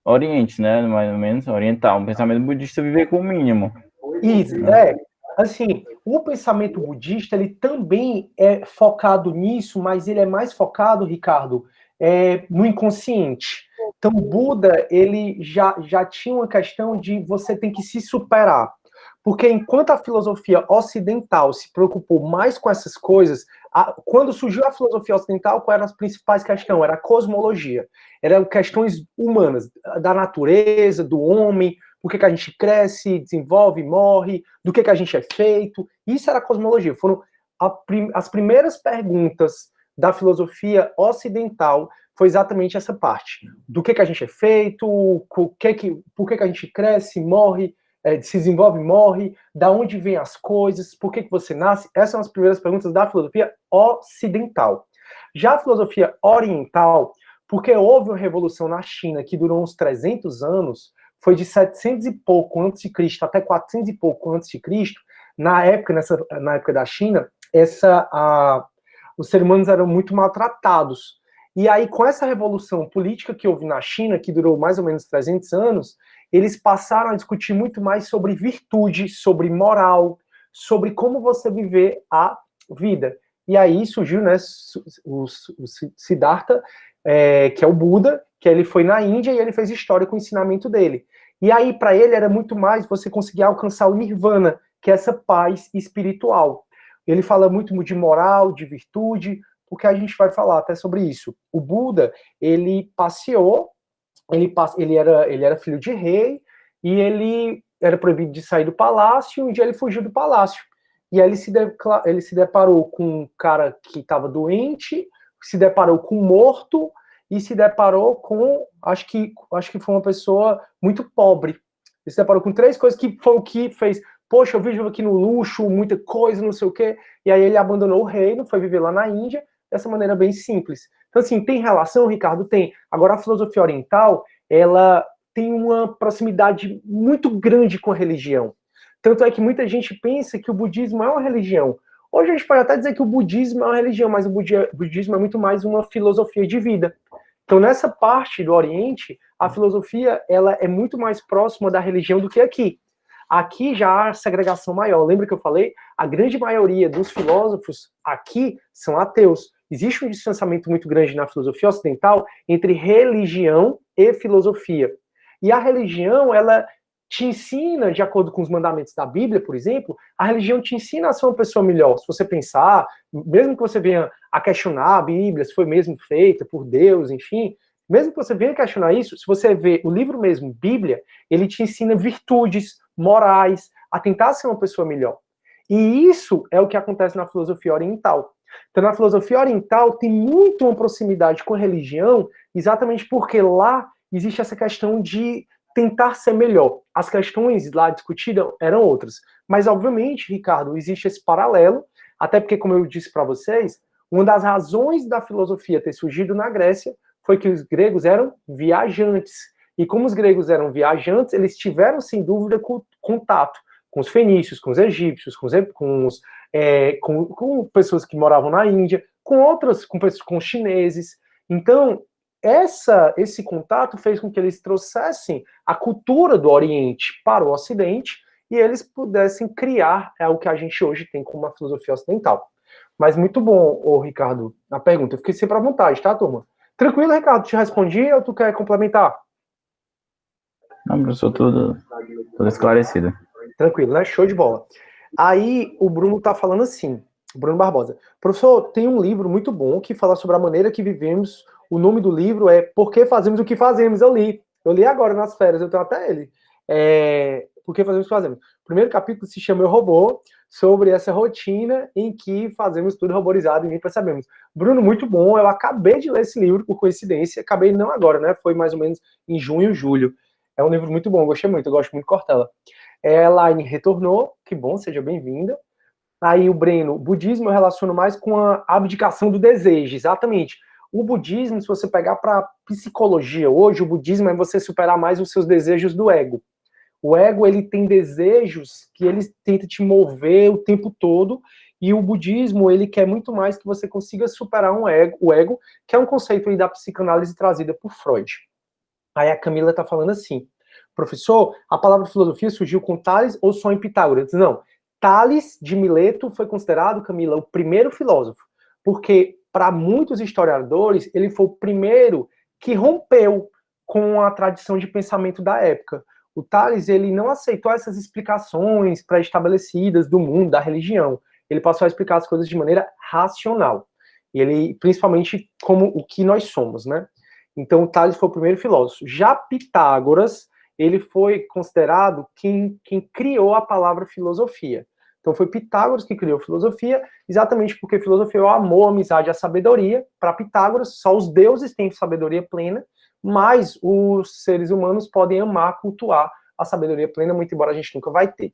[SPEAKER 8] Oriente, né, mais ou menos, oriental, um pensamento budista, viver com o mínimo.
[SPEAKER 1] Isso, assim, o pensamento budista, ele também é focado nisso, mas ele é mais focado, Ricardo, no inconsciente. Então, Buda, ele já tinha uma questão de você tem que se superar. Porque enquanto a filosofia ocidental se preocupou mais com essas coisas, quando surgiu a filosofia ocidental, quais eram as principais questões? Era a cosmologia. Eram questões humanas, da natureza, do homem, por que a gente cresce, desenvolve, morre, do que a gente é feito. Isso era a cosmologia. Foram as primeiras perguntas da filosofia ocidental, foi exatamente essa parte. Do que a gente é feito, por que a gente cresce, morre, se desenvolve, morre, da onde vêm as coisas, por que você nasce. Essas são as primeiras perguntas da filosofia ocidental. Já a filosofia oriental, porque houve uma revolução na China que durou uns 300 anos, foi de 700 e pouco antes de Cristo até 400 e pouco antes de Cristo, na época da China, os seres humanos eram muito maltratados. E aí, com essa revolução política que houve na China, que durou mais ou menos 300 anos, eles passaram a discutir muito mais sobre virtude, sobre moral, sobre como você viver a vida. E aí surgiu, né, o Siddhartha, que é o Buda, que ele foi na Índia e ele fez história com o ensinamento dele. E aí, para ele, era muito mais você conseguir alcançar o Nirvana, que é essa paz espiritual. Ele fala muito de moral, de virtude, porque a gente vai falar até sobre isso. O Buda, ele passeou, ele era filho de rei, e ele era proibido de sair do palácio, e um dia ele fugiu do palácio. E aí ele se deparou com um cara que estava doente, se deparou com um morto, e se deparou com, acho que foi uma pessoa muito pobre. Ele se deparou com 3 coisas que foi o que fez, poxa, eu vivo aqui no luxo, muita coisa, não sei o quê. E aí ele abandonou o reino, foi viver lá na Índia, dessa maneira bem simples. Então, assim, tem relação, Ricardo? Tem. Agora, a filosofia oriental, ela tem uma proximidade muito grande com a religião. Tanto é que muita gente pensa que o budismo é uma religião. Hoje a gente pode até dizer que o budismo é uma religião, mas o budismo é muito mais uma filosofia de vida. Então, nessa parte do Oriente, a filosofia ela é muito mais próxima da religião do que aqui. Aqui já há segregação maior. Lembra que eu falei? A grande maioria dos filósofos aqui são ateus. Existe um distanciamento muito grande na filosofia ocidental entre religião e filosofia. E a religião, ela te ensina, de acordo com os mandamentos da Bíblia, por exemplo, a religião te ensina a ser uma pessoa melhor. Se você pensar, mesmo que você venha a questionar a Bíblia, se foi mesmo feita por Deus, enfim, mesmo que você venha questionar isso, se você vê o livro mesmo, Bíblia, ele te ensina virtudes morais, a tentar ser uma pessoa melhor. E isso é o que acontece na filosofia oriental. Então, na filosofia oriental tem muito uma proximidade com a religião, exatamente porque lá existe essa questão de tentar ser melhor. As questões lá discutidas eram outras. Mas, obviamente, Ricardo, existe esse paralelo, até porque, como eu disse para vocês, uma das razões da filosofia ter surgido na Grécia foi que os gregos eram viajantes. E como os gregos eram viajantes, eles tiveram, sem dúvida, contato com os fenícios, com os egípcios, com pessoas que moravam na Índia, com os chineses. Então, esse contato fez com que eles trouxessem a cultura do Oriente para o Ocidente e eles pudessem criar o que a gente hoje tem como uma filosofia ocidental. Mas muito bom, Ricardo, a pergunta. Eu fiquei sempre à vontade, tá, turma? Tranquilo, Ricardo? Te respondi ou tu quer complementar?
[SPEAKER 8] Não, professor, tudo esclarecido.
[SPEAKER 1] Tranquilo, né? Show de bola. Aí o Bruno tá falando assim, Bruno Barbosa. Professor, tem um livro muito bom que fala sobre a maneira que vivemos. O nome do livro é Por que Fazemos o que Fazemos? Eu li agora nas férias, eu tenho até ele. Por que Fazemos o que Fazemos? O primeiro capítulo se chama Eu Robô, sobre essa rotina em que fazemos tudo roborizado e nem percebemos. Bruno, muito bom, eu acabei de ler esse livro, por coincidência, acabei não agora, né? Foi mais ou menos em junho, julho. É um livro muito bom, gostei muito, eu gosto muito de Cortella. Elaine retornou, que bom, seja bem-vinda. Aí o Breno, o budismo eu relaciono mais com a abdicação do desejo, exatamente. O budismo, se você pegar para psicologia hoje, o budismo é você superar mais os seus desejos do ego. O ego, ele tem desejos que ele tenta te mover o tempo todo, e o budismo, ele quer muito mais que você consiga superar o ego, que é um conceito aí da psicanálise trazida por Freud. Aí a Camila tá falando assim, professor, a palavra filosofia surgiu com Tales ou só em Pitágoras? Não, Tales de Mileto foi considerado, Camila, o primeiro filósofo, porque para muitos historiadores, ele foi o primeiro que rompeu com a tradição de pensamento da época. O Tales, ele não aceitou essas explicações pré-estabelecidas do mundo, da religião. Ele passou a explicar as coisas de maneira racional. E ele, principalmente, como o que nós somos, né? Então, o Tales foi o primeiro filósofo. Já Pitágoras, ele foi considerado quem criou a palavra filosofia. Então, foi Pitágoras que criou filosofia, exatamente porque filosofia é o amor, a amizade, a sabedoria. Para Pitágoras, só os deuses têm sabedoria plena, mas os seres humanos podem amar, cultuar a sabedoria plena, muito embora a gente nunca vai ter.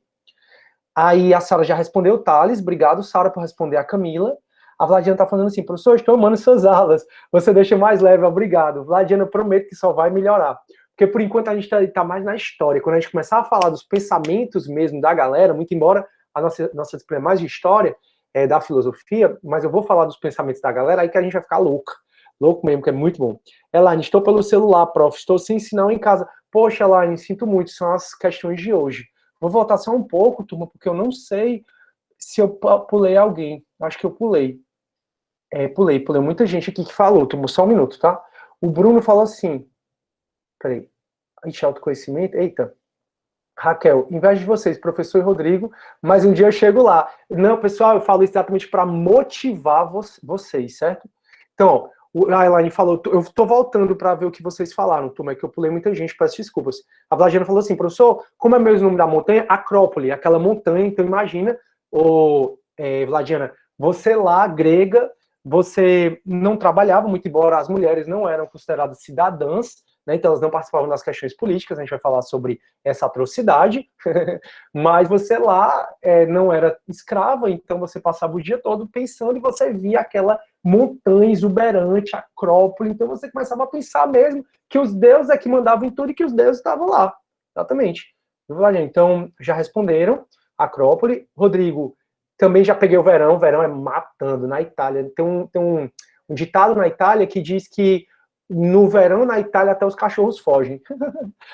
[SPEAKER 1] Aí a Sara já respondeu, Tales, obrigado, Sara, por responder a Camila. A Vladiana tá falando assim, professor, estou amando suas aulas, você deixa mais leve, obrigado. Vladiana, eu prometo que só vai melhorar. Porque por enquanto a gente tá mais na história. Quando a gente começar a falar dos pensamentos mesmo da galera, muito embora a nossa disciplina é mais de história, da filosofia, mas eu vou falar dos pensamentos da galera aí que a gente vai ficar louco mesmo, que é muito bom. Elaine, estou pelo celular, prof, estou sem sinal em casa. Poxa, Elaine, sinto muito, são as questões de hoje. Vou voltar só um pouco, turma, porque eu não sei se eu pulei alguém. Acho que eu pulei. Pulei muita gente aqui que falou, turma, só um minuto, tá? O Bruno falou assim, peraí, autoconhecimento, eita. Raquel, inveja de vocês, professor e Rodrigo, mas um dia eu chego lá. Não, pessoal, eu falo exatamente para motivar vocês, certo? Então, a Elaine falou, eu tô voltando para ver o que vocês falaram, turma, é que eu pulei muita gente, peço desculpas. A Vladiana falou assim, professor, como é mesmo o nome da montanha? Acrópole, aquela montanha, então imagina, Vladiana, você lá, grega, você não trabalhava, muito embora as mulheres não eram consideradas cidadãs, né, então elas não participavam das questões políticas, a gente vai falar sobre essa atrocidade, mas você lá não era escrava, então você passava o dia todo pensando e você via aquela montanha exuberante, Acrópole, então você começava a pensar mesmo que os deuses é que mandavam em tudo e que os deuses estavam lá, exatamente. Então, já responderam, Acrópole. Rodrigo, também já peguei o verão é matando, na Itália, tem um ditado na Itália que diz que no verão, na Itália, até os cachorros fogem.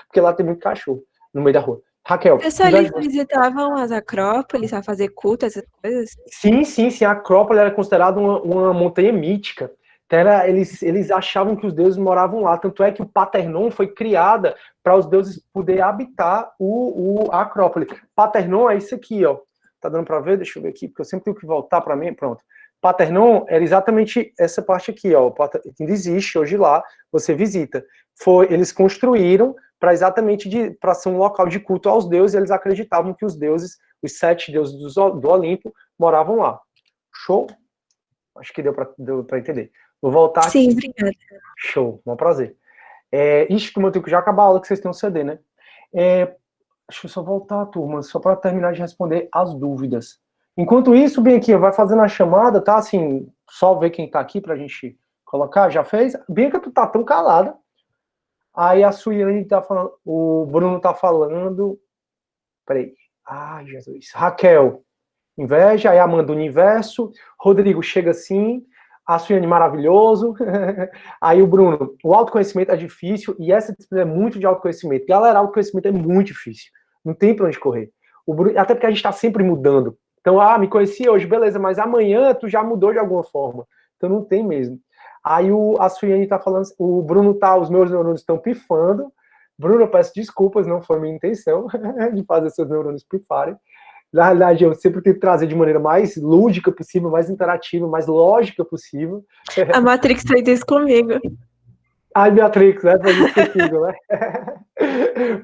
[SPEAKER 1] Porque lá tem muito cachorro no meio da rua. Raquel.
[SPEAKER 6] Pessoal, eles visitavam as acrópolis a fazer culto, essas coisas?
[SPEAKER 1] Sim. A Acrópole era considerada uma montanha mítica. Então, eles achavam que os deuses moravam lá. Tanto é que o Paternon foi criada para os deuses poderem habitar a Acrópole. Paternon é isso aqui, ó. Tá dando para ver? Deixa eu ver aqui, porque eu sempre tenho que voltar para mim. Pronto. Paternon era exatamente essa parte aqui, ó, que ainda existe hoje lá, você visita. Eles construíram para ser um local de culto aos deuses, e eles acreditavam que os deuses, os 7 deuses do Olimpo, moravam lá. Show? Acho que deu para entender. Vou voltar aqui.
[SPEAKER 6] Sim, obrigada.
[SPEAKER 1] Show, um prazer. Como eu tenho que já acabar a aula, que vocês têm um CD, né? Deixa eu só voltar, turma, só para terminar de responder as dúvidas. Enquanto isso, bem aqui, vai fazendo a chamada, tá? Assim, só ver quem tá aqui pra gente colocar. Já fez? Bianca, tu tá tão calada. Aí a Suiane tá falando, o Bruno tá falando. Peraí. Ai, Jesus. Raquel, inveja. Aí Amanda, universo. Rodrigo, chega assim. A Suiane, maravilhoso. Aí o Bruno, o autoconhecimento é difícil e essa disciplina é muito de autoconhecimento. Galera, autoconhecimento é muito difícil. Não tem pra onde correr. O Bruno, até porque a gente tá sempre mudando. Então, me conheci hoje, beleza, mas amanhã tu já mudou de alguma forma. Então não tem mesmo. Aí a Suiane tá falando, o Bruno tá, os meus neurônios estão pifando. Bruno, eu peço desculpas, não foi minha intenção de fazer seus neurônios pifarem. Na realidade, eu sempre tento trazer de maneira mais lúdica possível, mais interativa, mais lógica possível.
[SPEAKER 6] A Matrix fez isso comigo.
[SPEAKER 1] Ai, Beatrix, né? Faz isso contigo, né?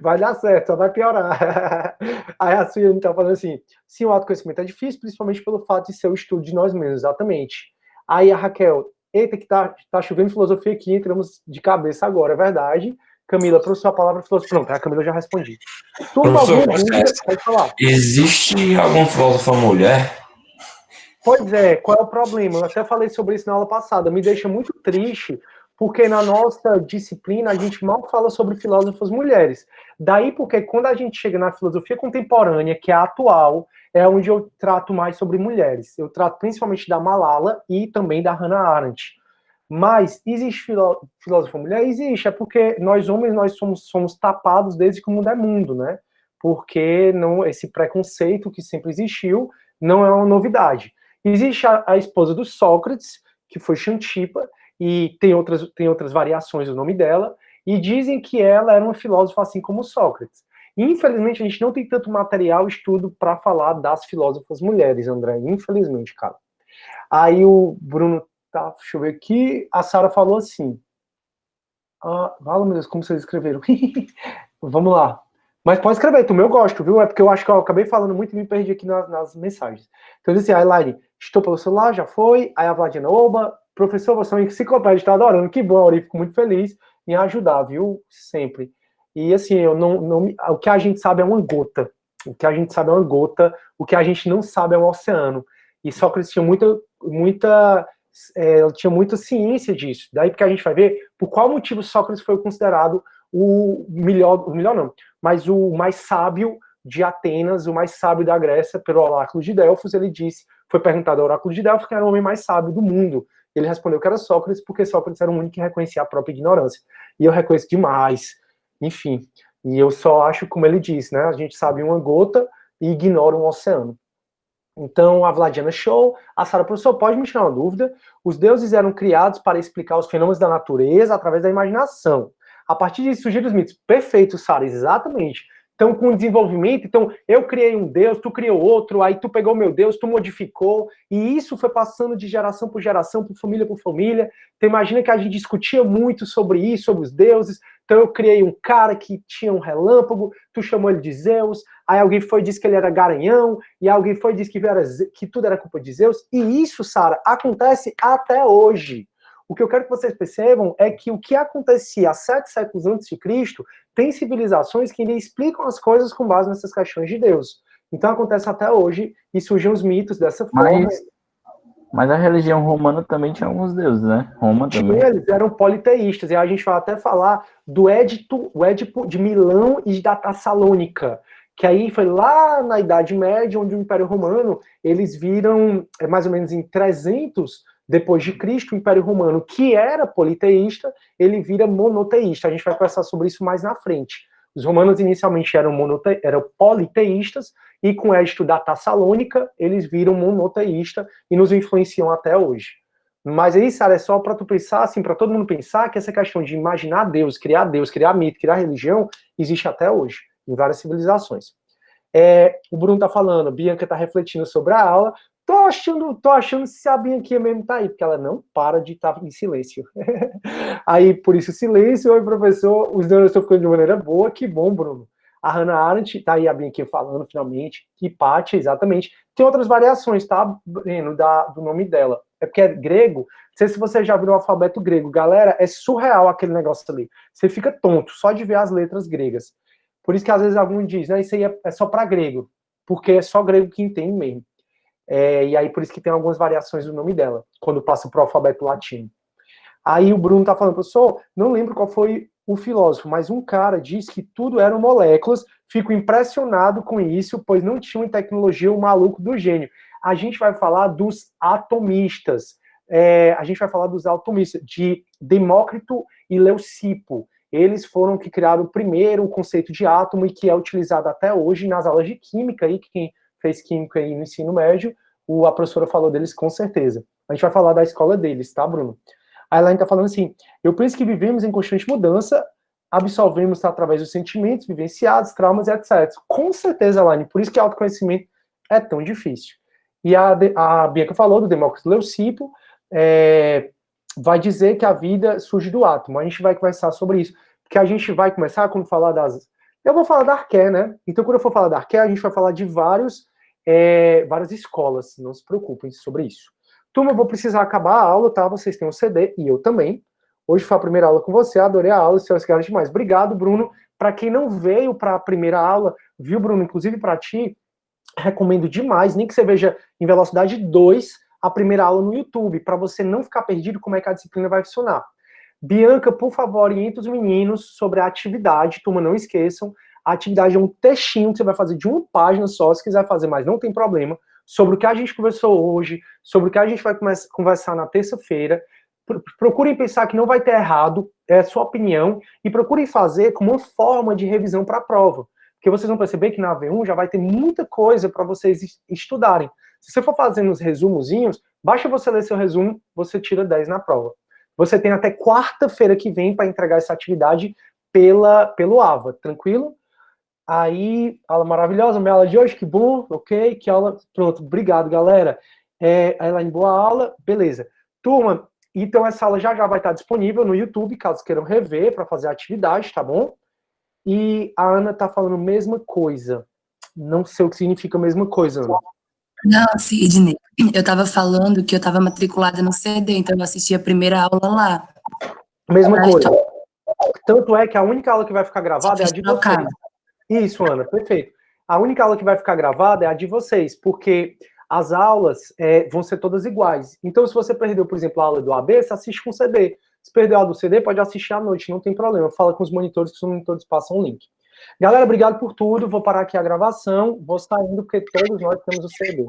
[SPEAKER 1] Vai dar certo, só vai piorar. Aí a Suiane tá falando assim, sim, o autoconhecimento é difícil, principalmente pelo fato de ser o estudo de nós mesmos, exatamente. Aí a Raquel, eita que tá chovendo filosofia aqui, entramos de cabeça agora, é verdade. Camila, professor, a palavra filosofia. Pronto, a Camila já respondi.
[SPEAKER 4] Pode falar. Existe algum filósofo mulher?
[SPEAKER 1] Pois é, qual é o problema? Eu até falei sobre isso na aula passada, me deixa muito triste, porque na nossa disciplina a gente mal fala sobre filósofas mulheres. Daí porque quando a gente chega na filosofia contemporânea, que é a atual, é onde eu trato mais sobre mulheres. Eu trato principalmente da Malala e também da Hannah Arendt. Mas existe filósofa mulher? Existe, é porque nós homens nós somos tapados desde que o mundo é mundo, né? Porque esse preconceito que sempre existiu não é uma novidade. Existe a esposa do Sócrates, que foi Xantipa, e tem outras variações do nome dela, e dizem que ela era uma filósofa assim como Sócrates. Infelizmente, a gente não tem tanto material, estudo para falar das filósofas mulheres, André, infelizmente, cara. Aí o Bruno, tá, deixa eu ver aqui, a Sara falou assim, meu Deus, como vocês escreveram? Vamos lá. Mas pode escrever, tu, eu gosto, viu? É porque eu acho que eu acabei falando muito e me perdi aqui nas mensagens. Então, eu disse assim, a Elaine, estou pelo celular, já foi. Aí a Vladina, oba, professor, você é uma enciclopédia, está adorando, que bom, Auri, fico muito feliz em ajudar, viu? Sempre. E assim, o que a gente sabe é uma gota. O que a gente sabe é uma gota, o que a gente não sabe é um oceano. E Sócrates tinha tinha muita ciência disso. Daí porque a gente vai ver por qual motivo Sócrates foi considerado o melhor não, mas o mais sábio de Atenas, o mais sábio da Grécia, pelo oráculo de Delfos, ele disse, foi perguntado ao oráculo de Delfos quem era o homem mais sábio do mundo. Ele respondeu que era Sócrates, porque Sócrates era o único que reconhecia a própria ignorância. E eu reconheço demais. Enfim. E eu só acho, como ele disse, né? A gente sabe uma gota e ignora um oceano. Então, a Vladiana show. A Sara, professor, pode me tirar uma dúvida? Os deuses eram criados para explicar os fenômenos da natureza através da imaginação. A partir disso surgiram os mitos. Perfeito, Sara, exatamente. Então, com o desenvolvimento, então, eu criei um Deus, tu criou outro, aí tu pegou meu Deus, tu modificou, e isso foi passando de geração por geração, por família. Então, imagina que a gente discutia muito sobre isso, sobre os deuses. Então, eu criei um cara que tinha um relâmpago, tu chamou ele de Zeus, aí alguém foi e disse que ele era garanhão, e alguém foi e disse que tudo era culpa de Zeus, e isso, Sara, acontece até hoje. O que eu quero que vocês percebam é que o que acontecia há 7 séculos antes de Cristo tem civilizações que ainda explicam as coisas com base nessas questões de Deus. Então acontece até hoje e surgem os mitos dessa forma.
[SPEAKER 8] Mas a religião romana também tinha alguns deuses, né? Roma também.
[SPEAKER 1] Eles eram politeístas, e a gente vai até falar do Édipo de Milão e da Tessalônica, que aí foi lá na Idade Média, onde o Império Romano, eles viram, mais ou menos em 300 depois de Cristo, o Império Romano, que era politeísta, ele vira monoteísta. A gente vai conversar sobre isso mais na frente. Os romanos inicialmente eram politeístas, e com o Édito da Tessalônica, eles viram monoteísta e nos influenciam até hoje. Mas aí, Sara, é só para tu pensar, assim, para todo mundo pensar que essa questão de imaginar Deus, criar mito, criar religião, existe até hoje, em várias civilizações. O Bruno tá falando, Bianca tá refletindo sobre a aula. Tô achando se a Bianquinha mesmo tá aí, porque ela não para de estar em silêncio. Aí, por isso, silêncio. Oi, professor, os dois estão ficando de maneira boa. Que bom, Bruno. A Hannah Arendt, tá aí a Bianquinha falando, finalmente. Hipátia, exatamente. Tem outras variações, tá, Breno, do nome dela. É porque é grego. Não sei se você já viu o alfabeto grego. Galera, é surreal aquele negócio ali. Você fica tonto só de ver as letras gregas. Por isso que às vezes algum diz, né, isso aí é só para grego. Porque é só grego que entende mesmo. E aí por isso que tem algumas variações do nome dela, quando passa para o alfabeto latino. Aí o Bruno tá falando, professor, não lembro qual foi o filósofo, mas um cara diz que tudo eram moléculas, fico impressionado com isso, pois não tinham em tecnologia o maluco do gênio. A gente vai falar dos atomistas, de Demócrito e Leucipo. Eles foram que criaram primeiro o conceito de átomo e que é utilizado até hoje nas aulas de química, aí, que quem fez química aí no ensino médio, a professora falou deles com certeza. A gente vai falar da escola deles, tá, Bruno? A Elaine tá falando assim, eu penso que vivemos em constante mudança, absolvemos através dos sentimentos, vivenciados, traumas e etc. Com certeza, Elaine, por isso que autoconhecimento é tão difícil. E a Bianca falou do Demócrito Leucipo, vai dizer que a vida surge do átomo. A gente vai conversar sobre isso, porque a gente vai começar quando falar das... Eu vou falar da Arqué, né? Então, quando eu for falar da Arqué, a gente vai falar de várias escolas. Não se preocupem sobre isso. Turma, eu vou precisar acabar a aula, tá? Vocês têm um CD, e eu também. Hoje foi a primeira aula com você, adorei a aula, senhoras e senhores, demais. Obrigado, Bruno. Para quem não veio para a primeira aula, viu, Bruno? Inclusive para ti, recomendo demais, nem que você veja em velocidade 2 a primeira aula no YouTube, para você não ficar perdido como é que a disciplina vai funcionar. Bianca, por favor, orienta os meninos sobre a atividade, turma, não esqueçam, a atividade é um textinho que você vai fazer de uma página só, se quiser fazer, mas não tem problema, sobre o que a gente conversou hoje, sobre o que a gente vai conversar na terça-feira. Procurem pensar que não vai ter errado, é a sua opinião, e procurem fazer como uma forma de revisão para a prova, porque vocês vão perceber que na V1 já vai ter muita coisa para vocês estudarem. Se você for fazendo os resumozinhos, basta você ler seu resumo, você tira 10 na prova. Você tem até quarta-feira que vem para entregar essa atividade pelo AVA, tranquilo? Aí, aula maravilhosa, minha aula de hoje, que bom, ok, que aula, pronto, obrigado, galera. A Elaine, boa aula, beleza. Turma, então essa aula já vai estar disponível no YouTube, caso queiram rever para fazer a atividade, tá bom? E a Ana tá falando a mesma coisa. Não sei o que significa a mesma coisa, Ana.
[SPEAKER 9] Não, Sidney, eu tava falando que eu tava matriculada no CD, então eu assisti a primeira aula lá.
[SPEAKER 1] Mesma coisa. Tanto é que a única aula que vai ficar gravada é a de vocês. Isso, Ana, perfeito. A única aula que vai ficar gravada é a de vocês, porque as aulas vão ser todas iguais. Então, se você perdeu, por exemplo, a aula do AB, você assiste com CD. Se perdeu a aula do CD, pode assistir à noite, não tem problema. Fala com os monitores, que os monitores passam o link. Galera, obrigado por tudo. Vou parar aqui a gravação. Vou saindo, porque todos nós temos o CD.